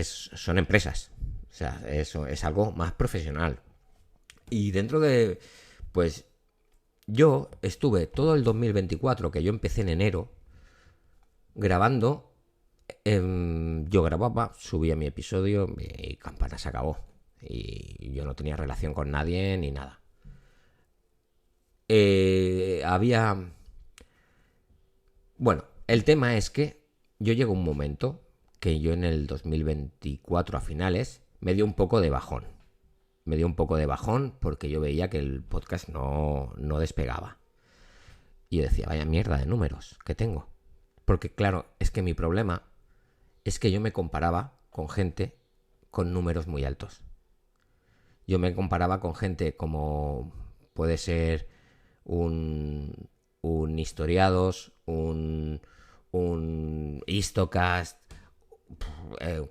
son empresas, o sea, eso es algo más profesional. Y dentro de, pues, yo estuve todo el 2024, que yo empecé en enero, grabando, yo grababa, subía mi episodio y Campana se acabó. Y yo no tenía relación con nadie ni nada. Bueno, el tema es que yo llegó un momento que yo en el 2024 a finales me dio un poco de bajón. Me dio un poco de bajón porque yo veía que el podcast no despegaba. Y yo decía, vaya mierda de números que tengo. Porque claro, es que mi problema es que yo me comparaba con gente con números muy altos. Yo me comparaba con gente como puede ser un Historiados, un Histocast,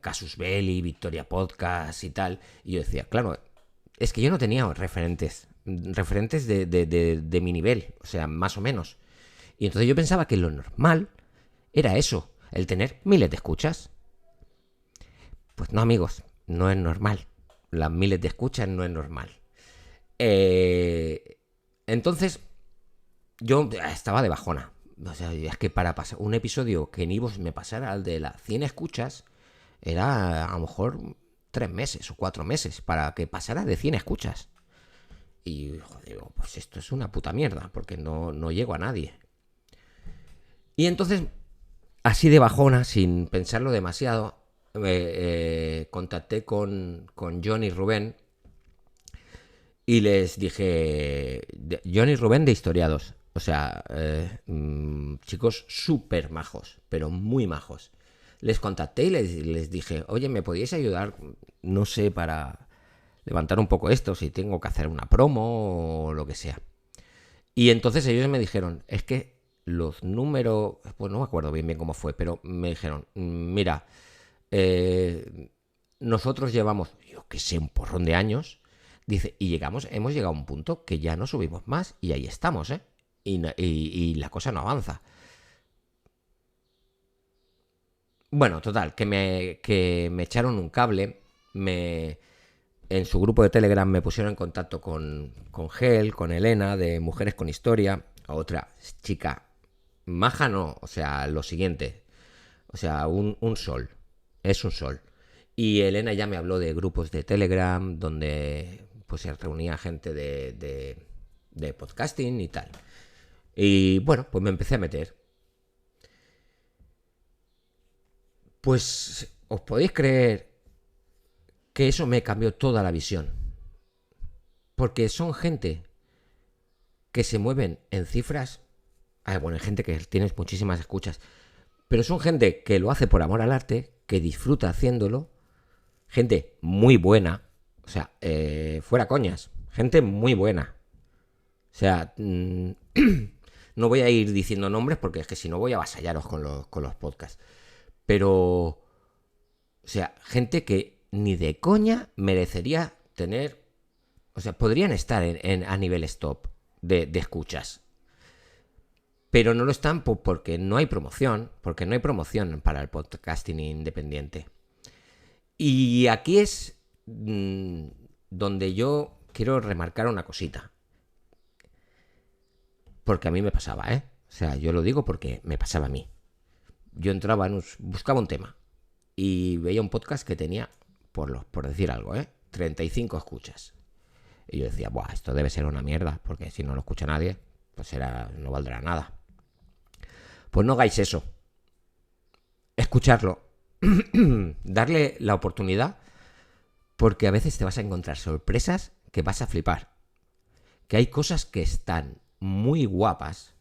Casus Belli, Victoria Podcast y tal. Y yo decía, claro, es que yo no tenía referentes de mi nivel, o sea, más o menos. Y entonces yo pensaba que lo normal era eso, el tener miles de escuchas. Pues no, amigos, no es normal. Las miles de escuchas no es normal. Entonces, yo estaba de bajona. O sea, es que para pasar un episodio que en iVoox me pasara al de las 100 escuchas, era a lo mejor 3 meses o 4 meses para que pasara de 100 escuchas. Y, joder, pues esto es una puta mierda, porque no llego a nadie. Y entonces, así de bajona, sin pensarlo demasiado, contacté con John y Rubén y les dije, John y Rubén de Historiados, o sea, chicos súper majos, pero muy majos. Les contacté y les dije, oye, ¿me podíais ayudar? No sé, para levantar un poco esto, si tengo que hacer una promo o lo que sea. Y entonces ellos me dijeron, es que los números, pues no me acuerdo bien cómo fue, pero me dijeron, mira, nosotros llevamos, yo que sé, un porrón de años, dice, y hemos llegado a un punto que ya no subimos más y ahí estamos, ¿eh? Y la cosa no avanza. Bueno, total, que me echaron un cable, en su grupo de Telegram me pusieron en contacto con Gel, con Elena, de Mujeres con Historia, otra chica maja, no, o sea, lo siguiente, o sea, un sol, es un sol. Y Elena ya me habló de grupos de Telegram donde pues se reunía gente de podcasting y tal. Y bueno, pues me empecé a meter. Pues os podéis creer que eso me cambió toda la visión. Porque son gente que se mueven en cifras. Bueno, hay gente que tiene muchísimas escuchas. Pero son gente que lo hace por amor al arte, que disfruta haciéndolo. Gente muy buena. O sea, fuera coñas. Gente muy buena. O sea, no voy a ir diciendo nombres porque es que si no voy a avasallaros con los podcasts. Pero, o sea, gente que ni de coña merecería tener, o sea, podrían estar a niveles top de escuchas. Pero no lo están porque no hay promoción, para el podcasting independiente. Y aquí es donde yo quiero remarcar una cosita. Porque a mí me pasaba, ¿eh? O sea, yo lo digo porque me pasaba a mí. Yo entraba buscaba un tema y veía un podcast que tenía, por decir algo, 35 escuchas. Y yo decía, buah, esto debe ser una mierda, porque si no lo escucha nadie, pues no valdrá nada. Pues no hagáis eso. Escucharlo. Darle la oportunidad, porque a veces te vas a encontrar sorpresas que vas a flipar. Que hay cosas que están muy guapas.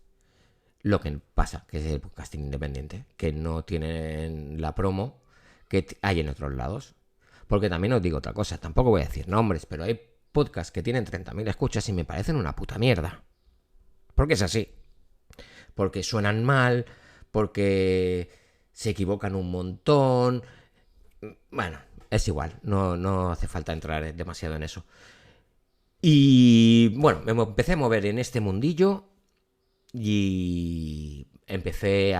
Lo que pasa, que es el podcasting independiente, que no tienen la promo que hay en otros lados. Porque también os digo otra cosa, tampoco voy a decir nombres, pero hay podcasts que tienen 30.000 escuchas y me parecen una puta mierda. Porque es así. Porque suenan mal, porque se equivocan un montón. Bueno, es igual, no hace falta entrar demasiado en eso. Y bueno, me empecé a mover en este mundillo. y empecé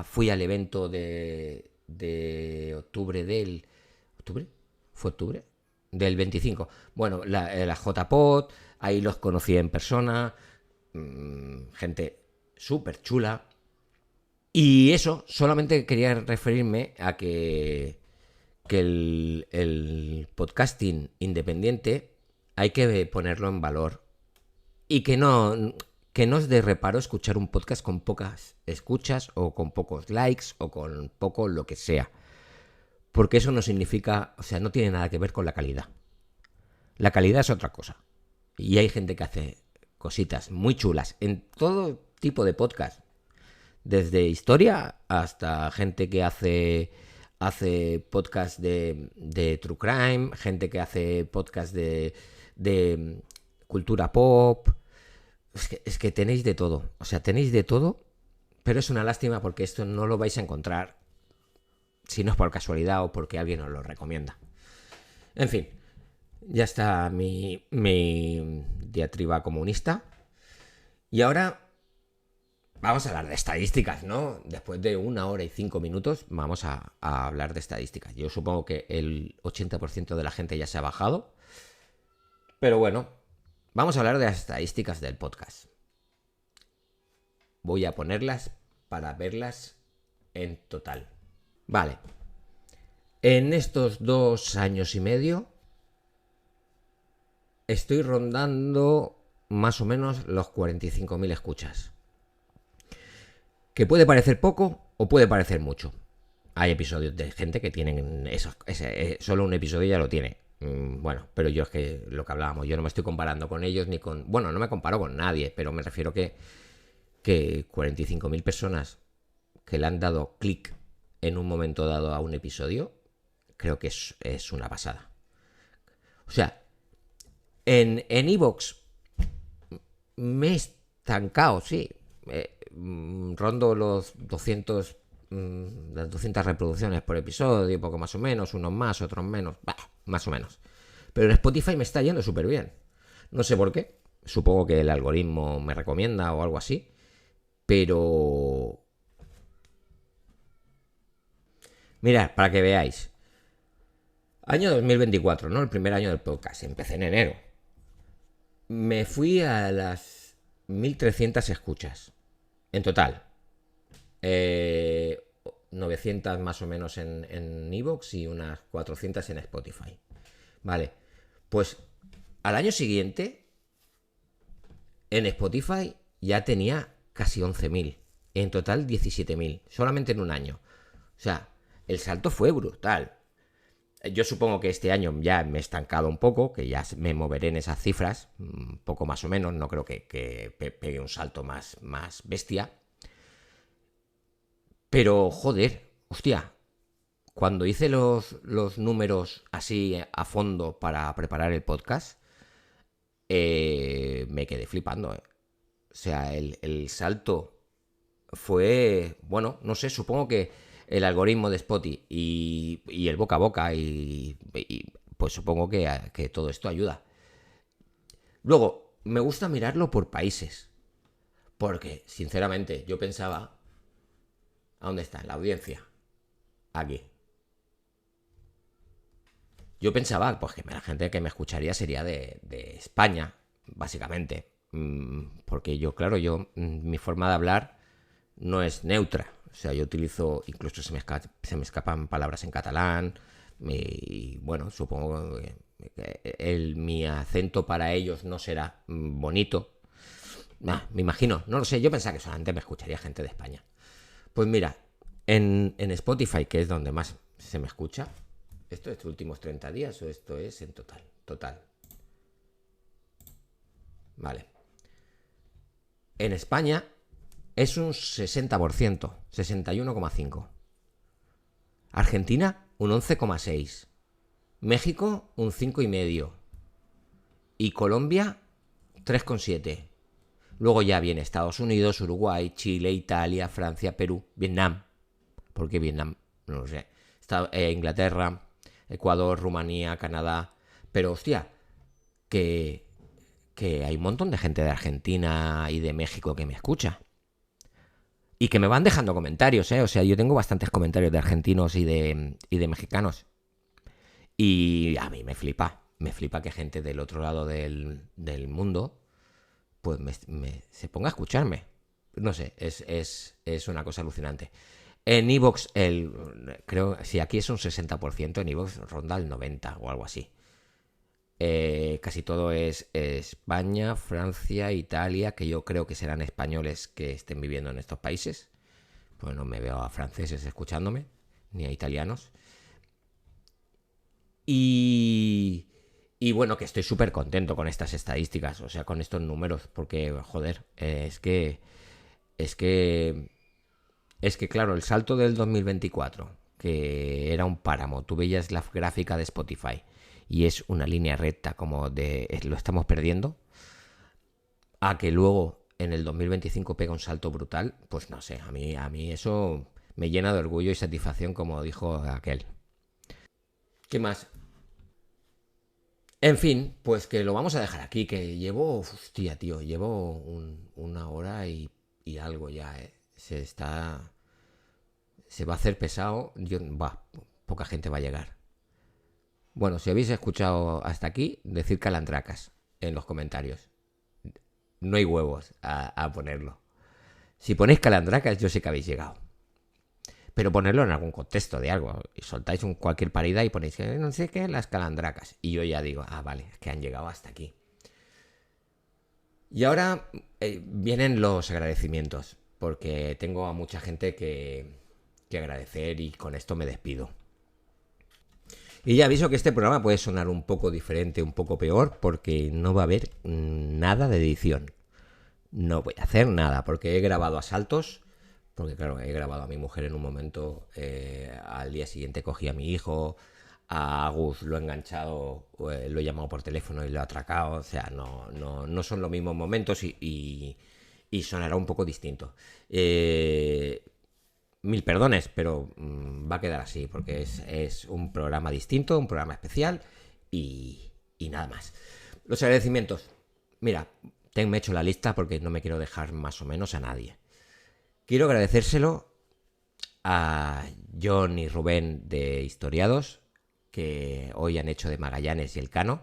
fui al evento de octubre del... ¿Octubre? ¿Fue octubre? Del 25. Bueno, la JPod, ahí los conocí en persona, gente súper chula. Y eso, solamente quería referirme a que el podcasting independiente hay que ponerlo en valor. Y que no es de reparo escuchar un podcast con pocas escuchas o con pocos likes o con poco lo que sea. Porque eso no significa, o sea, no tiene nada que ver con la calidad. La calidad es otra cosa. Y hay gente que hace cositas muy chulas en todo tipo de podcast. Desde historia hasta gente que hace podcast de true crime, gente que hace podcast de cultura pop. Es que tenéis de todo. O sea, tenéis de todo, pero es una lástima porque esto no lo vais a encontrar si no es por casualidad o porque alguien os lo recomienda. En fin, ya está mi diatriba comunista. Y ahora vamos a hablar de estadísticas, ¿no? Después de 1 hora y 5 minutos vamos a hablar de estadísticas. Yo supongo que el 80% de la gente ya se ha bajado. Pero bueno, vamos a hablar de las estadísticas del podcast. Voy a ponerlas para verlas en total. Vale. En estos 2 años y medio estoy rondando más o menos los 45.000 escuchas. Que puede parecer poco o puede parecer mucho. Hay episodios de gente que tienen solo un episodio ya lo tiene. Bueno, pero yo es que lo que hablábamos, yo no me estoy comparando con ellos ni con... Bueno, no me comparo con nadie, pero me refiero que 45.000 personas que le han dado clic en un momento dado a un episodio, creo que es una pasada. O sea, en iVoox me he estancado, sí. Rondo los 200 las 200 reproducciones por episodio, poco más o menos, unos más, otros menos, más o menos. Pero en Spotify me está yendo súper bien. No sé por qué. Supongo que el algoritmo me recomienda o algo así. Pero... mirad, para que veáis. Año 2024, ¿no? El primer año del podcast. Empecé en enero. Me fui a las 1.300 escuchas. En total. 900 más o menos en iVoox y unas 400 en Spotify. Vale. Pues al año siguiente, en Spotify ya tenía casi 11.000. En total 17.000. Solamente en un año. O sea, el salto fue brutal. Yo supongo que este año ya me he estancado un poco, que ya me moveré en esas cifras, un poco más o menos, no creo que pegue un salto más bestia. Pero, joder, hostia, cuando hice los números así a fondo para preparar el podcast, me quedé flipando. O sea, el salto fue, bueno, no sé, supongo que el algoritmo de Spotify y el boca a boca y pues supongo que todo esto ayuda. Luego, me gusta mirarlo por países. Porque, sinceramente, yo pensaba... ¿A dónde está? La audiencia. Aquí. Yo pensaba pues que la gente que me escucharía sería de España, básicamente. Porque yo, claro, mi forma de hablar no es neutra. O sea, yo utilizo, incluso se me escapan palabras en catalán. Y bueno, supongo que mi acento para ellos no será bonito. Me imagino, no lo sé. Yo pensaba que solamente me escucharía gente de España. Pues mira, en Spotify, que es donde más se me escucha, ¿esto es los últimos 30 días o esto es en total? Total. Vale. En España es un 60%, 61,5%. Argentina, un 11,6%. México, un 5,5%. Y Colombia, 3,7%. Luego ya viene Estados Unidos, Uruguay, Chile, Italia, Francia, Perú, Vietnam. ¿Por qué Vietnam? No lo sé. Inglaterra, Ecuador, Rumanía, Canadá. Pero hostia, que que hay un montón de gente de Argentina y de México que me escucha. Y que me van dejando comentarios, ¿eh? O sea, yo tengo bastantes comentarios de argentinos y de mexicanos. Y a mí me flipa que gente del otro lado del mundo pues se ponga a escucharme. No sé, es una cosa alucinante. En iVoox, creo, si aquí es un 60%, en iVoox ronda el 90% o algo así. Casi todo es España, Francia, Italia, que yo creo que serán españoles que estén viviendo en estos países. Pues no me veo a franceses escuchándome, ni a italianos. Y bueno, que estoy súper contento con estas estadísticas, o sea, con estos números, porque, joder, es que, claro, el salto del 2024, que era un páramo, tú veías la gráfica de Spotify y es una línea recta como lo estamos perdiendo, a que luego en el 2025 pega un salto brutal, pues no sé, a mí eso me llena de orgullo y satisfacción, como dijo aquel. ¿Qué más? En fin, pues que lo vamos a dejar aquí, que llevo, hostia, tío, llevo una hora y algo ya, se va a hacer pesado, poca gente va a llegar. Bueno, si habéis escuchado hasta aquí, decid calandracas en los comentarios. No hay huevos a ponerlo. Si ponéis calandracas, yo sé que habéis llegado. Pero ponerlo en algún contexto de algo. Y soltáis cualquier parida y ponéis que no sé qué, las calandracas. Y yo ya digo, vale, es que han llegado hasta aquí. Y ahora vienen los agradecimientos. Porque tengo a mucha gente que agradecer y con esto me despido. Y ya aviso que este programa puede sonar un poco diferente, un poco peor, porque no va a haber nada de edición. No voy a hacer nada, porque he grabado a saltos, porque claro, he grabado a mi mujer en un momento, al día siguiente cogí a mi hijo, a Agus lo he enganchado, lo he llamado por teléfono y lo he atracado, o sea, no son los mismos momentos y sonará un poco distinto. Mil perdones, pero va a quedar así, porque es un programa distinto, un programa especial y nada más. Los agradecimientos. Mira, me he hecho la lista porque no me quiero dejar más o menos a nadie. Quiero agradecérselo a John y Rubén de Historiados, que hoy han hecho de Magallanes y Elcano.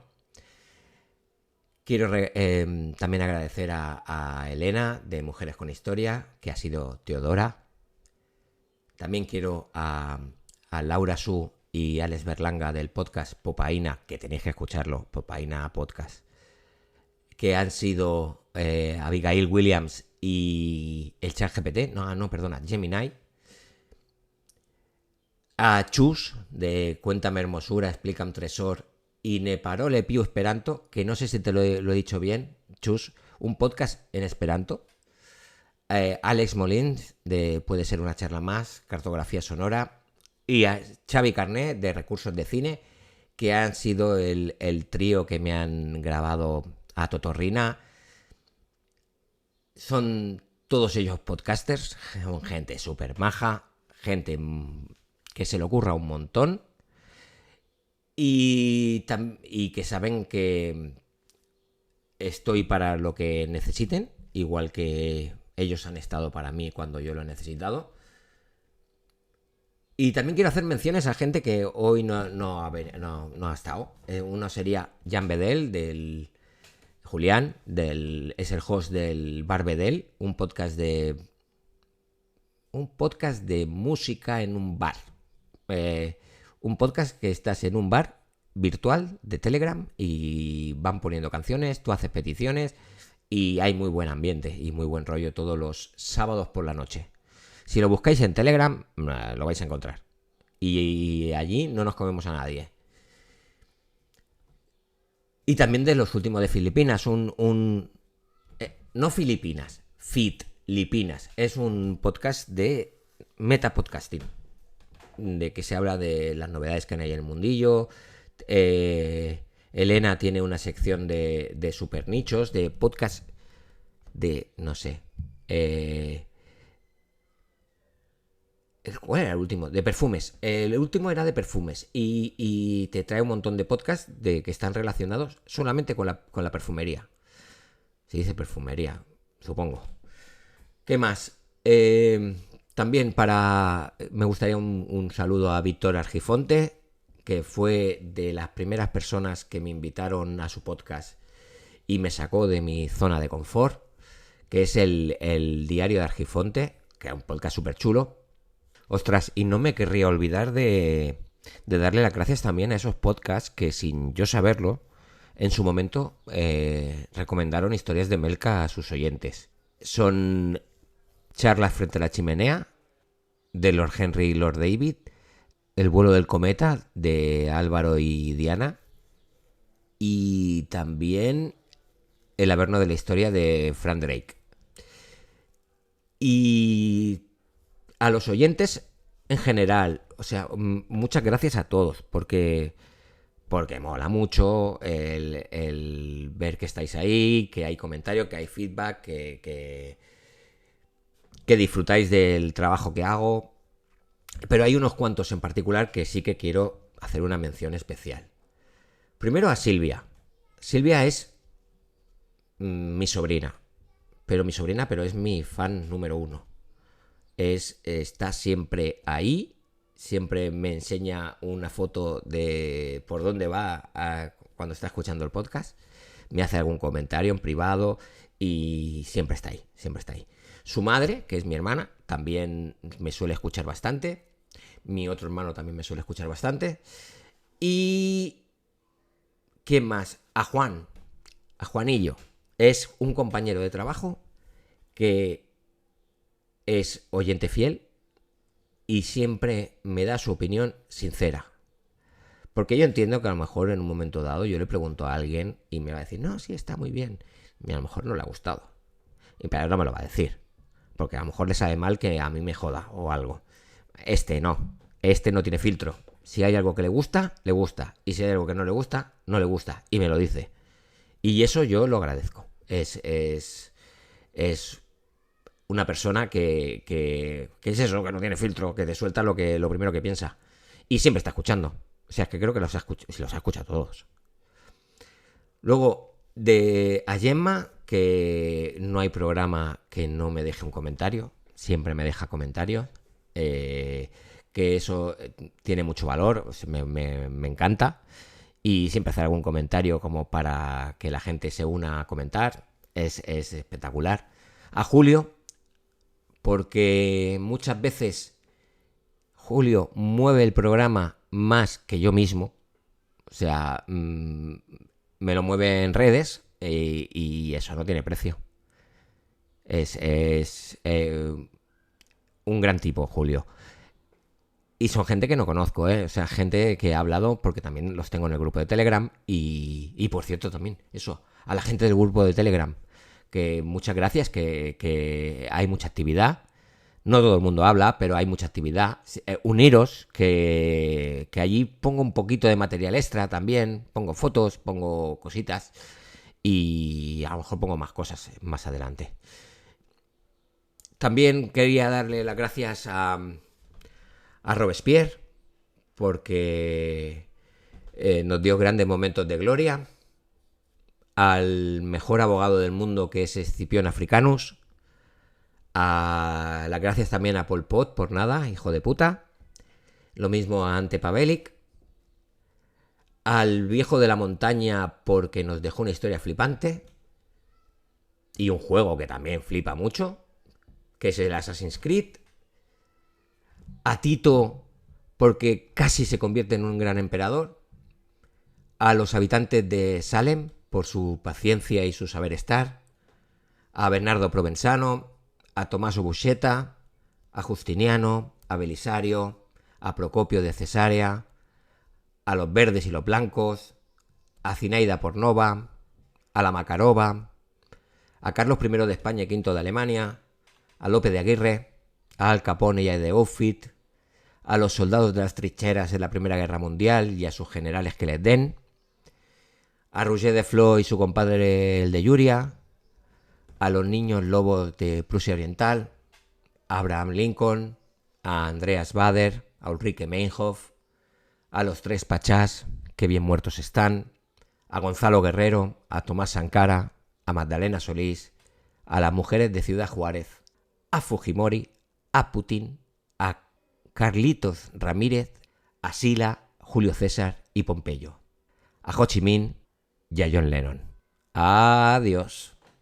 Quiero también agradecer a Elena de Mujeres con Historia, que ha sido Teodora. También quiero a Laura Su y Alex Berlanga del podcast Popaína, que tenéis que escucharlo, Popaína Podcast, que han sido Abigail Williams y el ChatGPT, Gemini. A Chus de Cuéntame Hermosura, Explícame Tresor y Ne Parole Piu Esperanto, que no sé si te lo he dicho bien, Chus, un podcast en esperanto. Alex Molins de Puede ser una charla más, Cartografía Sonora, y a Xavi Carné de Recursos de Cine, que han sido el trío que me han grabado a Totorrina. Son todos ellos podcasters, son gente súper maja, gente que se le ocurra un montón y que saben que estoy para lo que necesiten, igual que ellos han estado para mí cuando yo lo he necesitado. Y también quiero hacer menciones a gente que hoy no ha estado. Uno sería Jan Bedel, Julián, es el host del Bar Bedel, un podcast de música en un bar. Un podcast que estás en un bar virtual de Telegram y van poniendo canciones, tú haces peticiones y hay muy buen ambiente y muy buen rollo todos los sábados por la noche. Si lo buscáis en Telegram, lo vais a encontrar. Y allí no nos comemos a nadie. Y también de los últimos de Filipinas, no Filipinas, Filipinas. Es un podcast de metapodcasting, de que se habla de las novedades que hay en el mundillo. Elena tiene una sección de super nichos, de podcast de, no sé, ¿cuál era el último? De perfumes. El último era de perfumes y te trae un montón de podcasts que están relacionados solamente con la perfumería. Se dice perfumería, supongo. ¿Qué más? También me gustaría un saludo a Víctor Argifonte, que fue de las primeras personas que me invitaron a su podcast y me sacó de mi zona de confort, que es el Diario de Argifonte, que es un podcast súper chulo. Ostras, y no me querría olvidar de darle las gracias también a esos podcasts que, sin yo saberlo, en su momento recomendaron Historias de Melca a sus oyentes. Son Charlas frente a la chimenea, de Lord Henry y Lord David, El vuelo del cometa, de Álvaro y Diana, y también El Averno de la historia, de Frank Drake. Y a los oyentes en general, o sea, muchas gracias a todos, porque mola mucho el ver que estáis ahí, que hay comentarios, que hay feedback, que disfrutáis del trabajo que hago. Pero hay unos cuantos en particular que sí que quiero hacer una mención especial. Primero a Silvia. Silvia es mi sobrina. Pero es mi fan número 1. Está siempre ahí. Siempre me enseña una foto de por dónde va cuando está escuchando el podcast. Me hace algún comentario en privado y siempre está ahí, siempre está ahí. Su madre, que es mi hermana, también me suele escuchar bastante. Mi otro hermano también me suele escuchar bastante. Y ¿quién más? A Juanillo. Es un compañero de trabajo que es oyente fiel y siempre me da su opinión sincera. Porque yo entiendo que a lo mejor en un momento dado yo le pregunto a alguien y me va a decir, no, sí, está muy bien. Y a lo mejor no le ha gustado. Pero ahora me lo va a decir. Porque a lo mejor le sabe mal que a mí me joda o algo. Este no tiene filtro. Si hay algo que le gusta, le gusta. Y si hay algo que no le gusta, no le gusta. Y me lo dice. Y eso yo lo agradezco. Es una persona que es eso, que no tiene filtro, que te suelta lo primero que piensa. Y siempre está escuchando. O sea, es que creo que los ha escuchado todos. Luego, a Gemma, que no hay programa que no me deje un comentario. Siempre me deja comentarios. Que eso tiene mucho valor. Me encanta. Y siempre hacer algún comentario como para que la gente se una a comentar. Es espectacular. A Julio, porque muchas veces Julio mueve el programa más que yo mismo. O sea, me lo mueve en redes y eso no tiene precio. Es un gran tipo, Julio. Y son gente que no conozco, O sea, gente que ha hablado, porque también los tengo en el grupo de Telegram. Y por cierto, también, eso, a la gente del grupo de Telegram, que muchas gracias, que hay mucha actividad. No todo el mundo habla, pero hay mucha actividad. Uniros, que allí pongo un poquito de material extra también. Pongo fotos, pongo cositas. Y a lo mejor pongo más cosas más adelante. También quería darle las gracias a Robespierre, porque nos dio grandes momentos de gloria. Al mejor abogado del mundo, que es Escipión Africanus. Las gracias también a Pol Pot, por nada, hijo de puta. Lo mismo a Ante Pavelic. Al viejo de la montaña, porque nos dejó una historia flipante. Y un juego que también flipa mucho, que es el Assassin's Creed. A Tito, porque casi se convierte en un gran emperador. A los habitantes de Salem, por su paciencia y su saber estar. A Bernardo Provenzano. A Tommaso Buscetta. A Justiniano. A Belisario. A Procopio de Cesarea. A los verdes y los blancos. A Zinaida Pornova. A la Makarova. A Carlos I de España y V de Alemania. A Lope de Aguirre. A Al Capone y a Eddie Outfit. A los soldados de las trincheras en la Primera Guerra Mundial y a sus generales que les den. A Roger de Flo y su compadre el de Yuria. A los niños lobos de Prusia Oriental. A Abraham Lincoln. A Andreas Bader. A Ulrike Meinhof. A los tres Pachás, que bien muertos están. A Gonzalo Guerrero. A Tomás Sankara. a Magdalena Solís, a las mujeres de Ciudad Juárez, a Fujimori, a Putin, a Carlitos Ramírez, a Sila, Julio César y Pompeyo, a Ho Chi Minh y a John Lennon. Adiós.